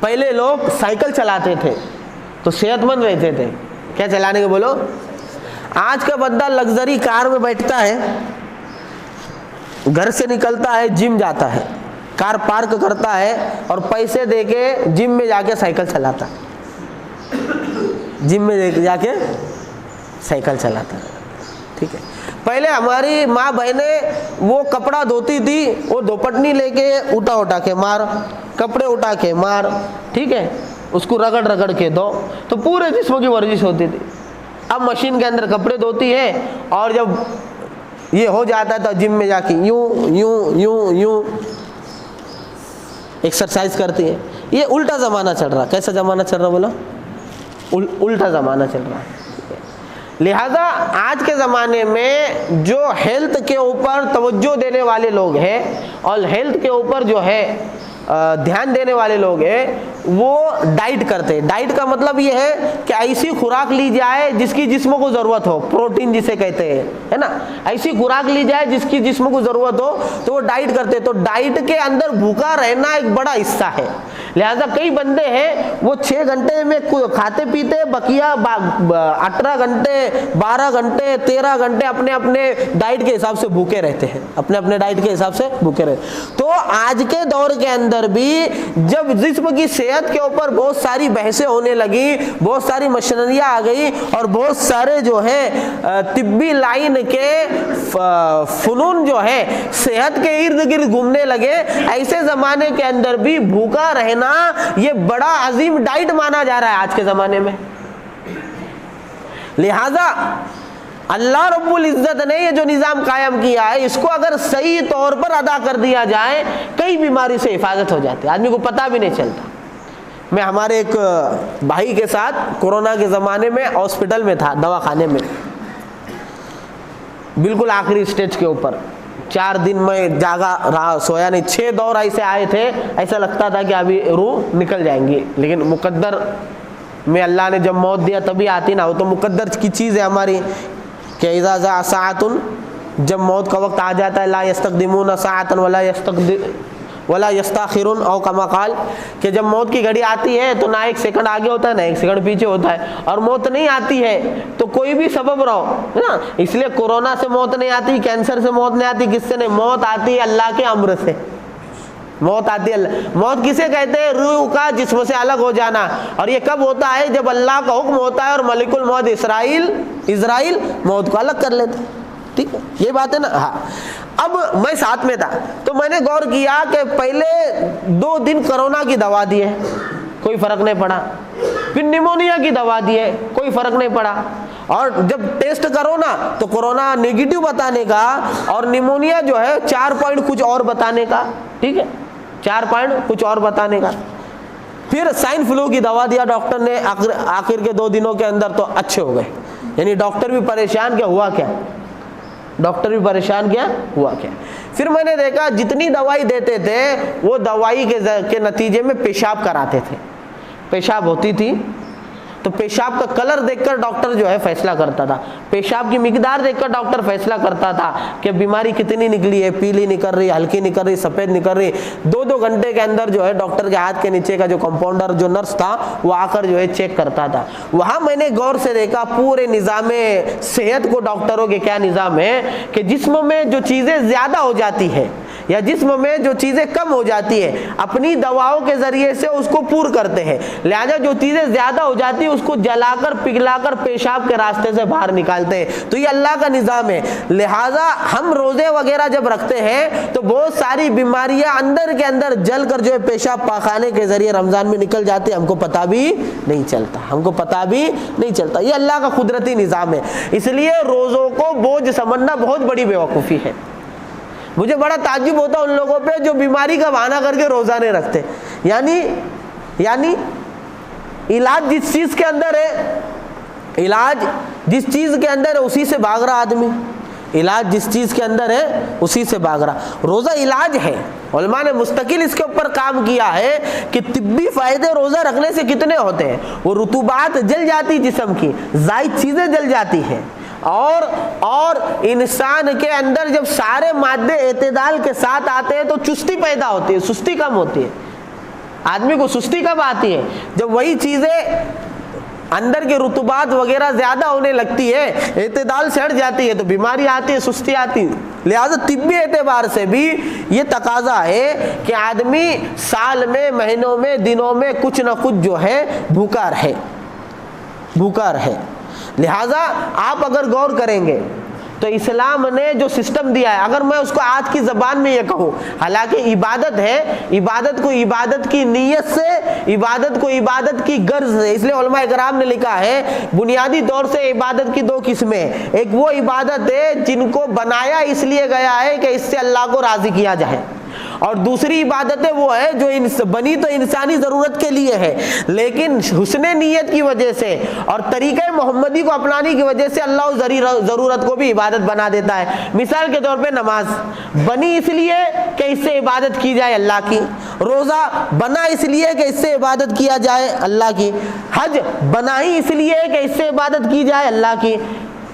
پہلے لوگ سائیکل چلاتے تھے تو صحت مند رہتے تھے. کیا چلانے کے بولو, آج کا بندہ لگژری کار میں بیٹھتا ہے, گھر سے نکلتا ہے, جم جاتا ہے, کار پارک کرتا ہے اور پیسے دے کے جم میں جا کے سائیکل چلاتا ہے. جم میں جا کے سائیکل چلاتا ہے. ٹھیک ہے, پہلے ہماری ماں بہنیں وہ کپڑا دھوتی تھی, وہ دوپٹنی لے کے اٹھا کے مار, کپڑے اٹھا کے مار, ٹھیک ہے, اس کو رگڑ رگڑ کے دو, تو پورے جسم کی ورزش ہوتی تھی. اب مشین کے اندر کپڑے دھوتی ہے اور جب یہ ہو جاتا ہے تو جم میں جا کے یوں یوں یوں یوں ایکسرسائز کرتی ہے. یہ الٹا زمانہ چل رہا. کیسا زمانہ چل رہا بولا, الٹا زمانہ چل رہا ہے. لہذا آج کے زمانے میں جو ہیلتھ کے اوپر توجہ دینے والے لوگ ہیں اور ہیلتھ کے اوپر جو ہے دھیان دینے والے لوگ ہیں وہ ڈائٹ کرتے ہیں. ڈائٹ کا مطلب یہ ہے کہ ایسی خوراک لی جائے جس کی جسم کو ضرورت ہو, پروٹین جسے کہتے ہیں, ہے نا, ایسی خوراک لی جائے جس کی جسم کو ضرورت ہو تو وہ ڈائٹ کرتے ہیں. تو ڈائٹ کے اندر بھوکا رہنا ایک بڑا حصہ ہے. لہذا کئی بندے ہیں وہ 6 گھنٹے میں کھاتے پیتے, بقیہ 18 گھنٹے 12 گھنٹے 13 گھنٹے اپنے اپنے ڈائٹ کے حساب سے بھوکے رہتے ہیں, اپنے اپنے ڈائٹ کے حساب سے بھوکے رہتے. تو آج کے دور کے اندر بھی جب جسم کی صحت کے اوپر بہت ساری بحثیں ہونے لگی, بہت ساری مشینریاں آ گئی اور بہت سارے جو ہے طبی لائن کے فنون جو ہے صحت کے ارد گرد گھومنے لگے, ایسے زمانے کے اندر بھی بھوکا رہنا یہ بڑا عظیم ڈائٹ مانا جا رہا ہے آج کے زمانے میں. لہذا اللہ رب العزت نے یہ جو نظام قائم کیا ہے اس کو اگر صحیح طور پر ادا کر دیا جائے کئی بیماری سے حفاظت ہو جاتی ہے, آدمی کو پتہ بھی نہیں چلتا. میں ہمارے ایک بھائی کے ساتھ کورونا کے زمانے میں ہاسپٹل میں تھا, دواخانے میں, بالکل آخری سٹیج کے اوپر. 4 دن میں جاگا رہا, سویا نہیں. 6 دور ایسے آئے تھے, ایسا لگتا تھا کہ ابھی روح نکل جائیں گی, لیکن مقدر میں اللہ نے جب موت دیا تبھی آتی نا, وہ تو مقدر کی چیز ہے ہماری کہ اذا جاء ساعۃ, جب موت کا وقت آ جاتا ہے, لا یستقدمون ساعۃ ولا ولا یستاخرون او کما قال، کہ جب موت کی گھڑی آتی ہے تو نہ ایک سیکنڈ آگے ہوتا ہے نہ ایک سیکنڈ پیچھے ہوتا ہے، اور موت نہیں آتی ہے تو کوئی بھی سبب رہو ہے نا، اس لیے کورونا سے موت نہیں آتی، کینسر سے موت نہیں آتی، کس سے نہیں، موت آتی ہے اللہ کے امر سے، موت آتی ہے اللہ۔ موت کسے کہتے ہیں؟ روح کا جسم سے الگ ہو جانا، اور یہ کب ہوتا ہے؟ جب اللہ کا حکم ہوتا ہے اور ملک الموت اسرائیل موت کو الگ کر لیتے، ٹھیک ہے، یہ بات ہے نا۔ ہاں، اب میں ساتھ میں تھا تو میں نے غور کیا کہ پہلے 2 دن کرونا کی دوا دی ہے، کوئی فرق نہیں پڑا، پھر نیمونیا کی دوا دی ہے، کوئی فرق نہیں پڑا، اور جب ٹیسٹ کرو نا تو کورونا نیگیٹو بتانے کا اور نیمونیا جو ہے 4 پوائنٹ کچھ اور بتانے کا، ٹھیک ہے، 4 پوائنٹ کچھ اور بتانے کا۔ پھر سوائن فلو کی دوا دیا ڈاکٹر نے، آخر کے 2 دنوں کے اندر تو اچھے ہو گئے، یعنی ڈاکٹر بھی پریشان، کیا ہوا، کیا ڈاکٹر بھی پریشان، کیا ہوا کیا۔ پھر میں نے دیکھا جتنی دوائی دیتے تھے وہ دوائی کے نتیجے میں پیشاب کراتے تھے، پیشاب ہوتی تھی تو پیشاب کا کلر دیکھ کر ڈاکٹر جو ہے فیصلہ کرتا تھا، پیشاب کی مقدار دیکھ کر ڈاکٹر فیصلہ کرتا تھا کہ بیماری کتنی نکلی ہے، پیلی نکل رہی، ہلکی نکل رہی، سفید نکل رہی۔ 2 گھنٹے کے اندر جو ہے ڈاکٹر کے ہاتھ کے نیچے کا جو کمپاؤنڈر جو نرس تھا وہ آ کر جو ہے چیک کرتا تھا۔ وہاں میں نے غور سے دیکھا پورے نظام صحت کو ڈاکٹروں کے کیا نظام ہے کہ جسم میں جو چیزیں زیادہ ہو جاتی ہے یا جسم میں جو چیزیں کم ہو جاتی ہے اپنی دواؤں کے ذریعے سے اس کو پور کرتے ہیں، لہذا جو چیزیں زیادہ ہو جاتی ہیں اس کو جلا کر پگھلا کر پیشاب کے راستے سے باہر نکالتے ہیں۔ تو یہ اللہ کا نظام ہے، لہذا ہم روزے وغیرہ جب رکھتے ہیں تو بہت ساری بیماریاں اندر کے اندر جل کر جو ہے پیشاب پاخانے کے ذریعے رمضان میں نکل جاتے ہیں، ہم کو پتہ بھی نہیں چلتا، ہم کو پتہ بھی نہیں چلتا۔ یہ اللہ کا قدرتی نظام ہے، اس لیے روزوں کو بوجھ سمجھنا بہت بڑی بیوقوفی ہے۔ مجھے بڑا تعجب ہوتا ان لوگوں پہ جو بیماری کا بہانہ کر کے روزہ نہیں رکھتے، یعنی علاج جس چیز کے اندر ہے، علاج جس چیز کے اندر ہے اسی سے بھاگ رہا آدمی، علاج جس چیز کے اندر ہے اسی سے بھاگ رہا۔ روزہ علاج ہے، علماء نے مستقل اس کے اوپر کام کیا ہے کہ طبی فائدے روزہ رکھنے سے کتنے ہوتے ہیں۔ وہ رطوبات جل جاتی جسم کی، زائد چیزیں جل جاتی ہیں، اور انسان کے اندر جب سارے مادے اعتدال کے ساتھ آتے ہیں تو چستی پیدا ہوتی ہے، سستی کم ہوتی ہے۔ آدمی کو سستی کب آتی ہے؟ جب وہی چیزیں اندر کے رطوبات وغیرہ زیادہ ہونے لگتی ہے، اعتدال سے ہٹ جاتی ہے تو بیماری آتی ہے، سستی آتی ہے۔ لہذا طبی اعتبار سے بھی یہ تقاضا ہے کہ آدمی سال میں، مہینوں میں، دنوں میں کچھ نہ کچھ جو ہے بھوکا رہے۔ لہذا آپ اگر غور کریں گے تو اسلام نے جو سسٹم دیا ہے، اگر میں اس کو آج کی زبان میں یہ کہوں، حالانکہ عبادت ہے، عبادت کو عبادت کی نیت سے، عبادت کو عبادت کی غرض سے، اس لیے علماء کرام نے لکھا ہے بنیادی طور سے عبادت کی 2 قسمیں، ایک وہ عبادت ہے جن کو بنایا اس لیے گیا ہے کہ اس سے اللہ کو راضی کیا جائے، اور دوسری عبادتیں وہ ہے جو بنی تو انسانی ضرورت کے لیے ہے لیکن حسن نیت کی وجہ سے اور طریقہ محمدی کو اپنانے کی وجہ سے اللہ ضرورت کو بھی عبادت بنا دیتا ہے۔ مثال کے طور پہ نماز بنی اس لیے کہ اس سے عبادت کی جائے اللہ کی، روزہ بنا اس لیے کہ اس سے عبادت کیا جائے اللہ کی، حج بنا ہی اس لیے کہ اس سے عبادت کی جائے اللہ کی،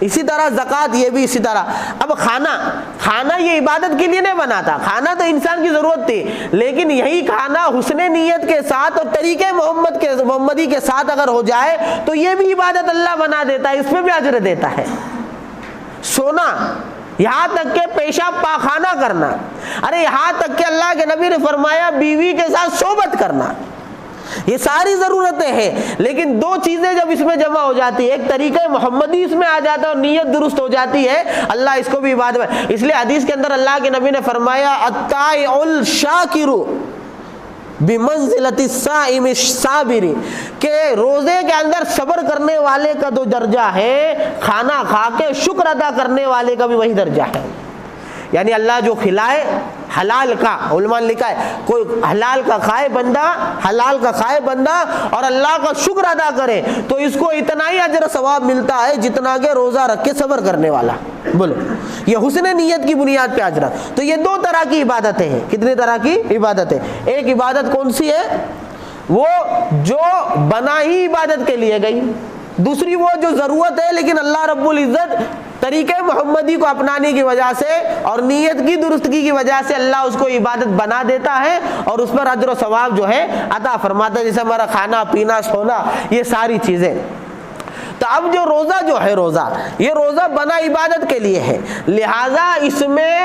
اسی طرح زکوٰۃ یہ بھی اسی طرح۔ اب کھانا یہ عبادت کے لیے نہیں بنا تھا، کھانا تو انسان کی ضرورت تھی، لیکن یہی کھانا حسن نیت کے ساتھ اور طریقے محمدی کے ساتھ اگر ہو جائے تو یہ بھی عبادت اللہ بنا دیتا ہے، اس میں بھی اجر دیتا ہے۔ سونا، یہاں تک کہ پیشاب پاخانہ کرنا، ارے یہاں تک کہ اللہ کے نبی نے فرمایا بیوی کے ساتھ صحبت کرنا، یہ ساری ضرورتیں ہیں، لیکن 2 چیزیں جب اس میں جمع ہو جاتی ہے، ایک طریقہ محمدی اس میں آ جاتا ہے اور نیت درست ہو جاتی ہے، اللہ اس کو بھی عبادت میں۔ اس لیے حدیث کے اندر اللہ کے نبی نے فرمایا الطائع الشاکر بمنزلۃ الصائم الصابر، کہ روزے کے اندر صبر کرنے والے کا 2 درجہ ہے، کھانا کھا کے شکر ادا کرنے والے کا بھی وہی درجہ ہے۔ یعنی اللہ جو کھلائے حلال کا، علماء نے لکھا ہے کوئی حلال کا کھائے بندہ اور اللہ کا شکر ادا کرے تو اس کو اتنا ہی اجر ثواب ملتا ہے جتنا کہ روزہ رکھ کے صبر کرنے والا۔ بولو، یہ حسن نیت کی بنیاد پہ اجر۔ تو یہ 2 طرح کی عبادتیں ہیں۔ کتنی طرح کی عبادتیں؟ ایک عبادت کون سی ہے؟ وہ جو بنا ہی عبادت کے لیے گئی، دوسری وہ جو ضرورت ہے لیکن اللہ رب العزت طریقہ محمدی کو اپنانے کی وجہ سے اور نیت کی درستگی کی وجہ سے اللہ اس کو عبادت بنا دیتا ہے اور اس پر اجر و ثواب جو ہے عطا فرماتا ہے، جیسے ہمارا کھانا پینا سونا یہ ساری چیزیں۔ تو اب جو روزہ جو ہے روزہ یہ روزہ بنا عبادت کے لیے ہے، لہٰذا اس میں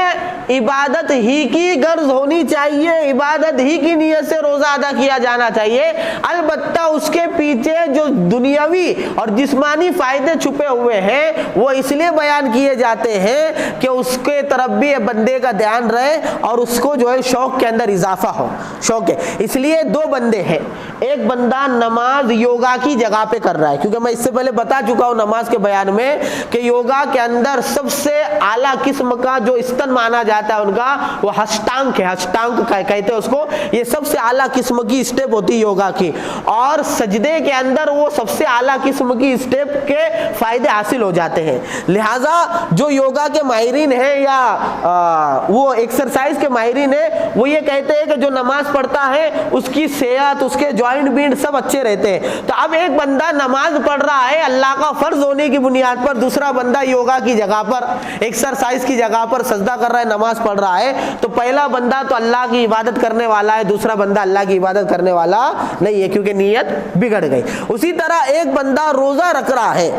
عبادت ہی کی غرض ہونی چاہیے، عبادت ہی کی نیت سے روزہ ادا کیا جانا چاہیے۔ البتہ اس کے پیچھے جو دنیاوی اور جسمانی فائدے چھپے ہوئے ہیں وہ اس لیے بیان کیے جاتے ہیں کہ اس کے طرف بھی بندے کا دھیان رہے اور اس کو جو ہے شوق کے اندر اضافہ ہو، شوق ہے۔ اس لیے دو بندے ہیں، ایک بندہ نماز یوگا کی جگہ پہ کر رہا ہے، کیونکہ میں اس سے پہلے بتا چکا ہوں نماز کے بیان میں کہ یوگا کے اندر سب سے اعلیٰ قسم کا جو استن مانا جاتا ہے ان کا وہ ہشٹانگ ہے، ہشٹانگ کہتے ہیں اس کو، یہ سب سے اعلیٰ قسم کی اسٹیپ ہوتی ہے یوگا کی، اور سجدے کے اندر وہ سب سے اعلیٰ قسم کی اسٹیپ کے فائدے حاصل ہو جاتے ہیں۔ لہٰذا جو یوگا کے ماہرین ہیں یا وہ ایکسرسائز کے ماہرین ہیں وہ یہ کہتے ہیں کہ جو نماز پڑھتا ہے اس کی صحت، اس کے جوائنٹ بینٹ سب اچھے رہتے ہیں۔ تو اب ایک بندہ نماز پڑھ رہا ہے اللہ کا فرض ہونے کی بنیاد پر، دوسرا بندہ یوگا کی جگہ پر ایکسرسائز کی جگہ پر سجدہ کر رہا ہے، نماز پڑھ رہا ہے، تو پہلا بندہ تو اللہ کی عبادت کرنے والا ہے، دوسرا بندہ اللہ کی عبادت کرنے والا نہیں ہے کیونکہ نیت بگڑ گئی۔ اسی طرح ایک بندہ روزہ رکھ رہا ہے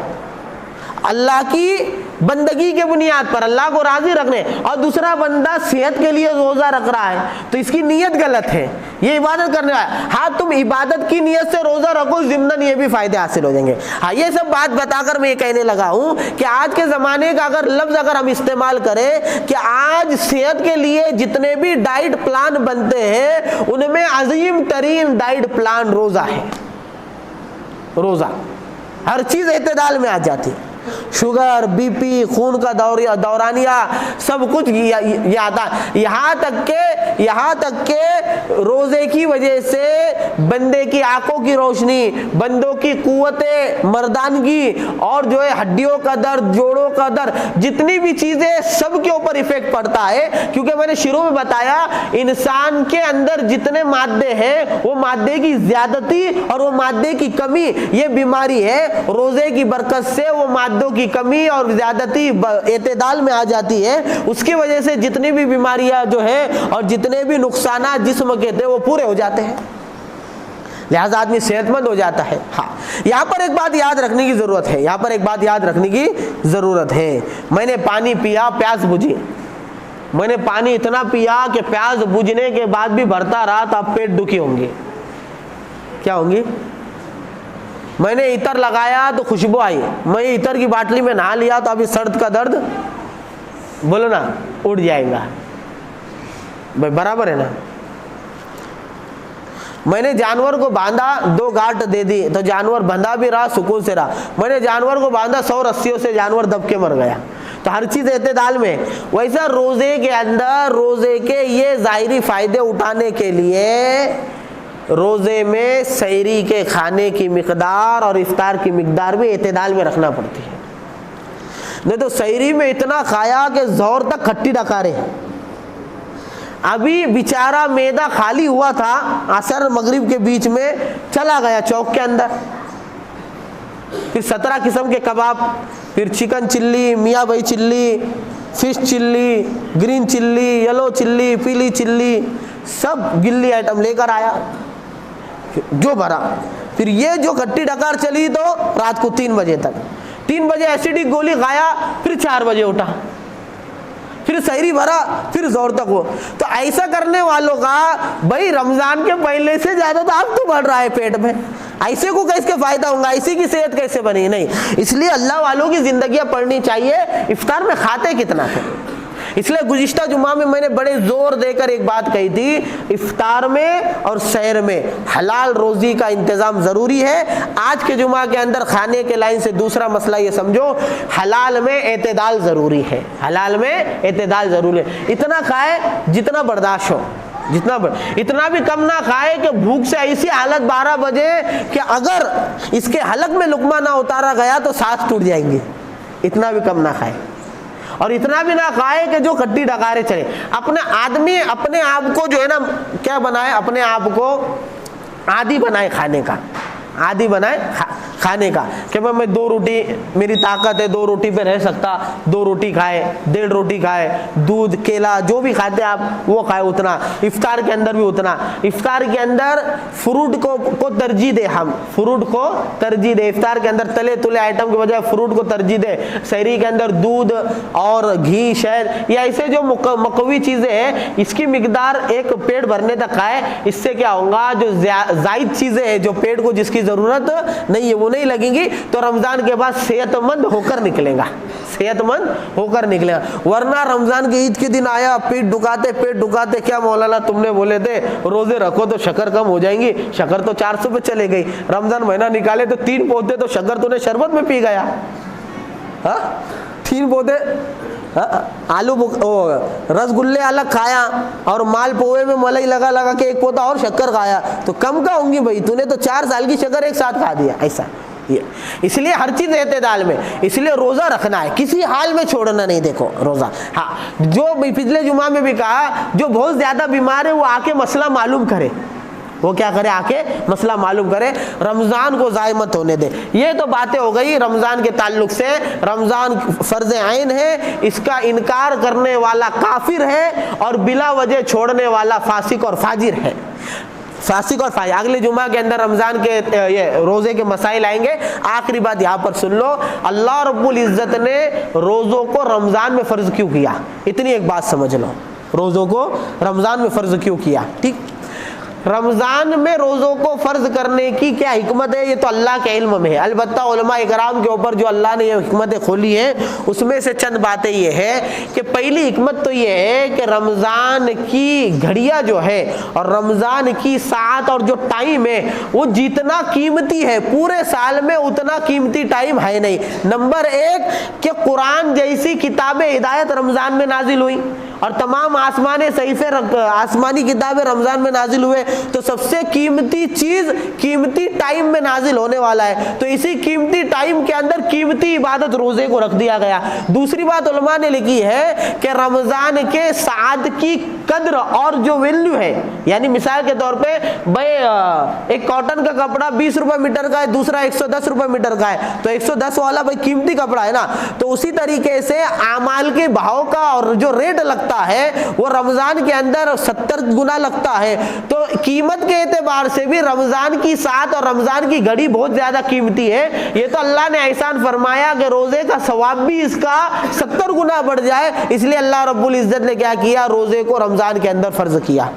اللہ کی بندگی کے بنیاد پر، اللہ کو راضی رکھنے، اور دوسرا بندہ صحت کے لیے روزہ رکھ رہا ہے، تو اس کی نیت غلط ہے، یہ عبادت کرنے والا ہے۔ ہاں تم عبادت کی نیت سے روزہ رکھو، ضمناً یہ بھی فائدے حاصل ہو جائیں گے۔ ہاں یہ سب بات بتا کر میں یہ کہنے لگا ہوں کہ آج کے زمانے کا اگر لفظ ہم استعمال کریں کہ آج صحت کے لیے جتنے بھی ڈائٹ پلان بنتے ہیں ان میں عظیم ترین ڈائٹ پلان روزہ ہے۔ روزہ ہر چیز اعتدال میں آ جاتی ہے، شوگر، بی پی، خون کا دورانیہ سب کچھ یہ آتا ہے، یہاں تک کہ روزے کی وجہ سے بندے کی آنکھوں کی روشنی، بندوں کی قوت مردانگی اور جو ہے ہڈیوں کا درد، جوڑوں کا درد، جتنی بھی چیزیں سب کے اوپر ایفیکٹ پڑتا ہے، کیونکہ میں نے شروع میں بتایا انسان کے اندر جتنے مادے ہیں وہ مادے کی زیادتی اور وہ مادے کی کمی یہ بیماری ہے، روزے کی برکت سے وہ مادوں کی کمی اور زیادتی اعتدال میں آ جاتی ہے، اس کی وجہ سے جتنی بھی بیماریاں جو ہے اور جتنے بھی نقصانات جسم کے تھے وہ پورے ہو جاتے ہیں، لہذا آدمی صحت مند ہو جاتا ہے۔ ہاں یہاں پر ایک بات یاد رکھنے کی ضرورت ہے، میں نے پانی پیا، پیاس بجھی، میں نے پانی اتنا پیا کہ پیاس بجھنے کے بعد بھی بھرتا رہا تو اب پیٹ دکھی ہوں گی، کیا ہوں گی؟ میں نے عطر لگایا تو خوشبو آئی، میں عطر کی باٹلی میں نہا لیا تو ابھی سرد کا درد بولو نا اڑ جائے گا، بھائی برابر ہے نا۔ میں نے جانور کو باندھا، 2 گاٹ دے دی تو جانور بندھا بھی رہا، سکون سے رہا، میں نے جانور کو باندھا 100 رسیوں سے، جانور دب کے مر گیا۔ تو ہر چیز اعتدال میں، ویسا روزے کے اندر روزے کے یہ ظاہری فائدے اٹھانے کے لیے روزے میں سحری کے کھانے کی مقدار اور افطار کی مقدار بھی اعتدال میں رکھنا پڑتی ہے، نہیں تو سحری میں اتنا کھایا کہ ظہر تک کھٹی ڈکارے، ابھی بیچارہ معدہ خالی ہوا تھا، عصر مغرب کے بیچ میں چلا گیا چوک کے اندر، پھر 17 قسم کے کباب، پھر چکن چلی، میاں بھائی چلی، فش چلی، گرین چلی، یلو چلی، پیلی چلی، سب گلی آئٹم لے کر آیا جو بھرا، پھر یہ جو کھٹی ڈکار چلی تو رات کو 3 بجے تک، 3 بجے ایسیڈک گولی کھایا، پھر 4 بجے اٹھا، پھر سحری بھرا، پھر زور تک ہو۔ تو ایسا کرنے والوں کا بھائی رمضان کے پہلے سے زیادہ تو اب تو بڑھ رہا ہے پیٹ میں، ایسے کو کیسے فائدہ ہوگا، ایسی کی صحت کیسے بنی؟ نہیں، اس لیے اللہ والوں کی زندگیاں پڑھنی چاہیے، افطار میں کھاتے کتنا ہے۔ اس لیے گزشتہ جمعہ میں نے بڑے زور دے کر ایک بات کہی تھی، افطار میں اور سحر میں حلال روزی کا انتظام ضروری ہے۔ آج کے جمعہ کے اندر کھانے کے لائن سے دوسرا مسئلہ یہ سمجھو، حلال میں اعتدال ضروری ہے، حلال میں اعتدال ضروری ہے، اتنا کھائے جتنا برداشت ہو، اتنا بھی کم نہ کھائے کہ بھوک سے ایسی حالت 12 بجے کہ اگر اس کے حلق میں لقمہ نہ اتارا گیا تو سانس ٹوٹ جائیں گے، اتنا بھی کم نہ کھائے، اور اتنا بھی نہ کھائے کہ جو کھٹی ڈکارے چلے۔ اپنے آپ کو جو ہے نا کیا بنائے، اپنے آپ کو عادی بنائے کھانے کا، عادی بنائے کھانے کا کہ میں 2 روٹی میری طاقت ہے 2 روٹی پہ رہ سکتا, 2 روٹی کھائے, 1.5 روٹی کھائے, دودھ کیلا جو بھی کھاتے آپ وہ کھائے اتنا. افطار کے اندر بھی اتنا. افطار کے اندر فروٹ کو ترجیح دے, ہم فروٹ کو ترجیح دے. افطار کے اندر تلے تلے آئٹم کے بجائے فروٹ کو ترجیح دے. سحری کے اندر دودھ اور گھی شہد یا ایسے جو مقوی چیزیں ہیں اس کی مقدار ایک پیٹ بھرنے تک کھائے. اس سے کیا ہوگا, جو زائد چیزیں ہیں جو پیٹ کو جس کی ضرورت نہیں ہے وہ نہیں لگیں گی, تو رمضان کے بعد صحت مند ہو کر نکلے گا, صحت مند ہو کر نکلے گا. ورنہ رمضان کے عید کے دن آیا پیٹ ڈکاتے, کیا مولانا تم نے بولے تھے روزے رکھو تو شکر کم ہو جائیں گی, شکر تو 400 پہ چلے گئی. رمضان مہینہ نکالے تو 3 پودے تو شکر تو نے شربت میں پی گیا. 3 پودے آلو رس گلے الگ کھایا اور مال پوئے میں ملائی لگا کے 1 پودا اور شکر کھایا, تو کم کا ہوں گی بھائی, تو نے تو 4 سال کی شکر ایک ساتھ کھا دیا. ایسا اس لیے ہر چیز اعتدال میں, اس لیے روزہ رکھنا ہے, کسی حال میں چھوڑنا نہیں. دیکھو روزہ, ہاں جو پچھلے جمعہ میں بھی کہا, جو بہت زیادہ بیمار ہے وہ آ کے مسئلہ معلوم کرے. وہ کیا کرے, آ کے مسئلہ معلوم کرے, رمضان کو ضائع مت ہونے دے. یہ تو باتیں ہو گئی رمضان کے تعلق سے. رمضان فرض عین ہے, اس کا انکار کرنے والا کافر ہے اور بلا وجہ چھوڑنے والا فاسق اور فاجر ہے. فاسق اور فاجر. اگلے جمعہ کے اندر رمضان کے یہ روزے کے مسائل آئیں گے. آخری بات یہاں پر سن لو, اللہ رب العزت نے روزوں کو رمضان میں فرض کیوں کیا, اتنی ایک بات سمجھ لو, روزوں کو رمضان میں فرض کیوں کیا. ٹھیک, رمضان میں روزوں کو فرض کرنے کی کیا حکمت ہے, یہ تو اللہ کے علم میں ہے. البتہ علماء اکرام کے اوپر جو اللہ نے یہ حکمتیں کھولی ہیں اس میں سے چند باتیں یہ ہے کہ پہلی حکمت تو یہ ہے کہ رمضان کی گھڑیاں جو ہے اور رمضان کی ساعت اور جو ٹائم ہے وہ جتنا قیمتی ہے پورے سال میں اتنا قیمتی ٹائم ہے نہیں. نمبر 1 کہ قرآن جیسی کتاب ہدایت رمضان میں نازل ہوئی اور تمام آسمانی کتابیں رمضان میں نازل ہوئے, تو سب سے قیمتی چیز قیمتی ٹائم میں نازل ہونے والا ہے, تو اسی قیمتی ٹائم کے اندر قیمتی عبادت روزے کو رکھ دیا گیا. دوسری بات علماء نے لکھی ہے کہ رمضان کے ساعت کی قدر اور جو ویلیو ہے, یعنی مثال کے طور پہ بھائی ایک کاٹن کا کپڑا 20 روپے میٹر کا ہے, دوسرا 110 روپے میٹر کا ہے, تو 110 والا بھائی قیمتی کپڑا ہے نا, تو اسی طریقے سے اعمال کے بھاؤ کا اور جو ریٹ لگتا ہے وہ رمضان کے اندر 70 گنا لگتا ہے. تو قیمت کے اعتبار سے بھی رمضان کی ساعت اور رمضان کی گھڑی بہت زیادہ قیمتی ہے. یہ تو اللہ نے احسان فرمایا کہ روزے کا ثواب بھی اس کا 70 گنا بڑھ جائے, اس لیے اللہ رب العزت نے کیا کیا, روزے کو رمضان کے اندر فرض کیا.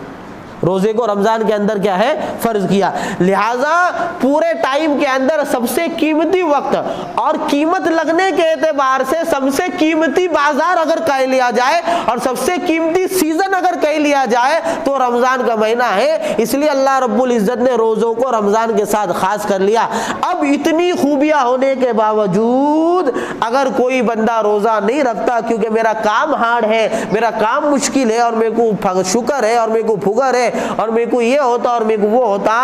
روزے کو رمضان کے اندر کیا ہے, فرض کیا. لہٰذا پورے ٹائم کے اندر سب سے قیمتی وقت اور قیمت لگنے کے اعتبار سے سب سے قیمتی بازار اگر کہہ لیا جائے اور سب سے قیمتی سیزن اگر کہہ لیا جائے تو رمضان کا مہینہ ہے. اس لیے اللہ رب العزت نے روزوں کو رمضان کے ساتھ خاص کر لیا. اب اتنی خوبیاں ہونے کے باوجود اگر کوئی بندہ روزہ نہیں رکھتا کیونکہ میرا کام ہارڈ ہے, میرا کام مشکل ہے اور میرے کو شکر ہے اور میرے کو پھگر ہے اور میرے کو یہ ہوتا اور میرے کو وہ ہوتا,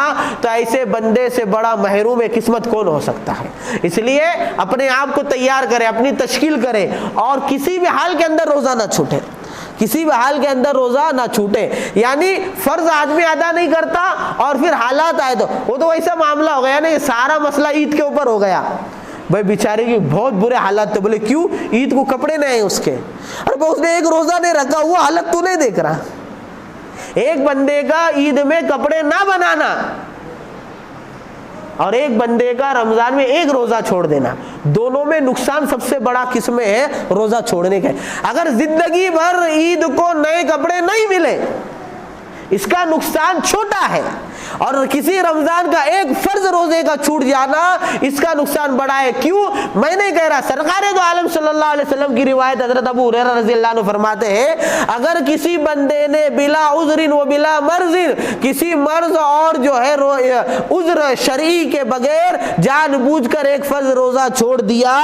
تو ایسے بندے سے بڑا محروم قسمت کون ہو سکتا ہے. اس لیے اپنے آپ کو تیار کرے, اپنی تشکیل کرے اور کسی بھی حال کے اندر روزہ نہ چھوٹے, کسی بھی حال کے اندر روزہ نہ چھوٹے. یعنی فرض آدمی ادا نہیں کرتا اور پھر حالات آئے تو وہ تو ویسا معاملہ ہو گیا نا, یہ سارا مسئلہ عید کے اوپر ہو گیا. بھائی بیچارے کی بہت برے حالات تھے, بولے کیوں, عید کو کپڑے نہیں ہیں اس کے, ارے اس نے ایک روزہ نہیں رکھا, وہ حالت تو نہیں دیکھ رہا. ایک بندے کا عید میں کپڑے نہ بنانا اور ایک بندے کا رمضان میں ایک روزہ چھوڑ دینا, دونوں میں نقصان سب سے بڑا قسم ہے روزہ چھوڑنے کا. اگر زندگی بھر عید کو نئے کپڑے نہیں ملے اس کا نقصان چھوٹا ہے, اور کسی رمضان کا ایک فرض روزے کا چھوٹ جانا اس کا نقصان بڑا ہے. کیوں, میں نہیں کہہ رہا, سرکار دو عالم صلی اللہ علیہ وسلم کی روایت حضرت ابو ہریرہ رضی اللہ عنہ فرماتے ہیں, اگر کسی بندے نے بلا عذر و بلا مرض, کسی مرض اور جو ہے عذر شرعی کے بغیر جان بوجھ کر ایک فرض روزہ چھوڑ دیا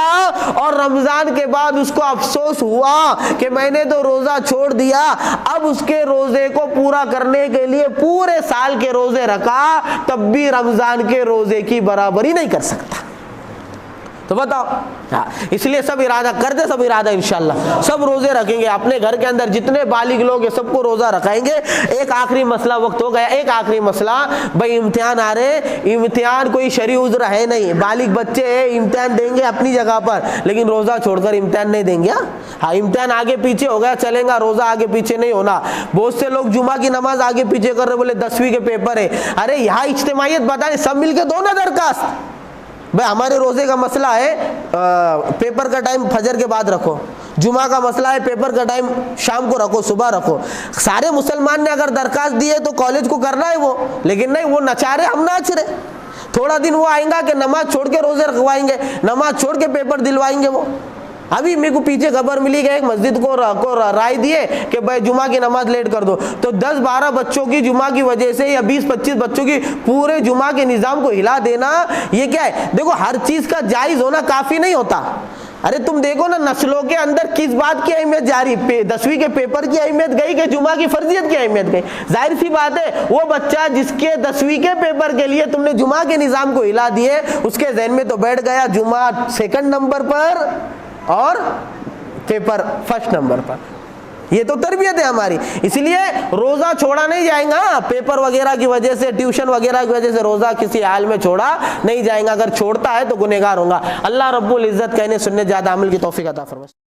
اور رمضان کے بعد اس کو افسوس ہوا کہ میں نے تو روزہ چھوڑ دیا, اب اس کے روزے کو پورا کرنے کے لیے پورے سال کے روزے رکھا, تب بھی رمضان کے روزے کی برابری نہیں کر سکتا. تو بتاؤ. اس لیے سب ارادہ کرتے, سب ارادہ انشاءاللہ سب روزے رکھیں گے. اپنے گھر کے اندر جتنے بالغ لوگ ہیں سب کو روزہ رکھائیں گے. ایک آخری مسئلہ, وقت ہو گیا, ایک آخری مسئلہ. بھائی امتحان آ رہے, امتحان کوئی شرعی عذر ہے نہیں, بالغ بچے ہیں, امتحان دیں گے اپنی جگہ پر, لیکن روزہ چھوڑ کر امتحان نہیں دیں گے. ہاں امتحان آگے پیچھے ہو گیا چلیں گا, روزہ آگے پیچھے نہیں ہونا. بہت سے لوگ جمعہ کی نماز آگے پیچھے کر رہے, بولے 10ویں کے پیپر ہے. ارے یہاں اجتماعیت بتا رہے, سب مل کے دو نا درخواست. بھائی ہمارے روزے کا مسئلہ ہے پیپر کا ٹائم فجر کے بعد رکھو, جمعہ کا مسئلہ ہے پیپر کا ٹائم شام کو رکھو, صبح رکھو. سارے مسلمان نے اگر درخواست دی ہے تو کالج کو کرنا ہے وہ, لیکن نہیں, وہ نچا رہے, ہم ناچ رہے. تھوڑا دن وہ آئیں گا کہ نماز چھوڑ کے روزے رکھوائیں گے, نماز چھوڑ کے پیپر دلوائیں گے. وہ ابھی میرے کو پیچھے خبر ملی کہ ایک مسجد کو رائے دیے کہ بھائی جمعہ کی نماز لیٹ کر دو, تو 10-12 بچوں کی جمعہ کی وجہ سے یا 20-25 بچوں کی پورے جمعہ کے نظام کو ہلا دینا, یہ کیا ہے؟ دیکھو ہر چیز کا جائز ہونا کافی نہیں ہوتا. ارے تم دیکھو نا نسلوں کے اندر کس بات کی اہمیت جاری, 10ویں کے پیپر کی اہمیت گئی کہ جمعہ کی فرضیت کی اہمیت گئی. ظاہر سی بات ہے وہ بچہ جس کے 10ویں کے پیپر کے لیے تم نے جمعہ کے نظام کو ہلا دیے, اس کے ذہن میں تو بیٹھ گیا جمعہ 2nd نمبر پر اور پیپر 1st نمبر پر. یہ تو تربیت ہے ہماری. اس لیے روزہ چھوڑا نہیں جائے گا, پیپر وغیرہ کی وجہ سے, ٹیوشن وغیرہ کی وجہ سے روزہ کسی حال میں چھوڑا نہیں جائے گا. اگر چھوڑتا ہے تو گنہگار ہوگا. اللہ رب العزت کہنے سننے زیادہ عمل کی توفیق عطا فرمائے.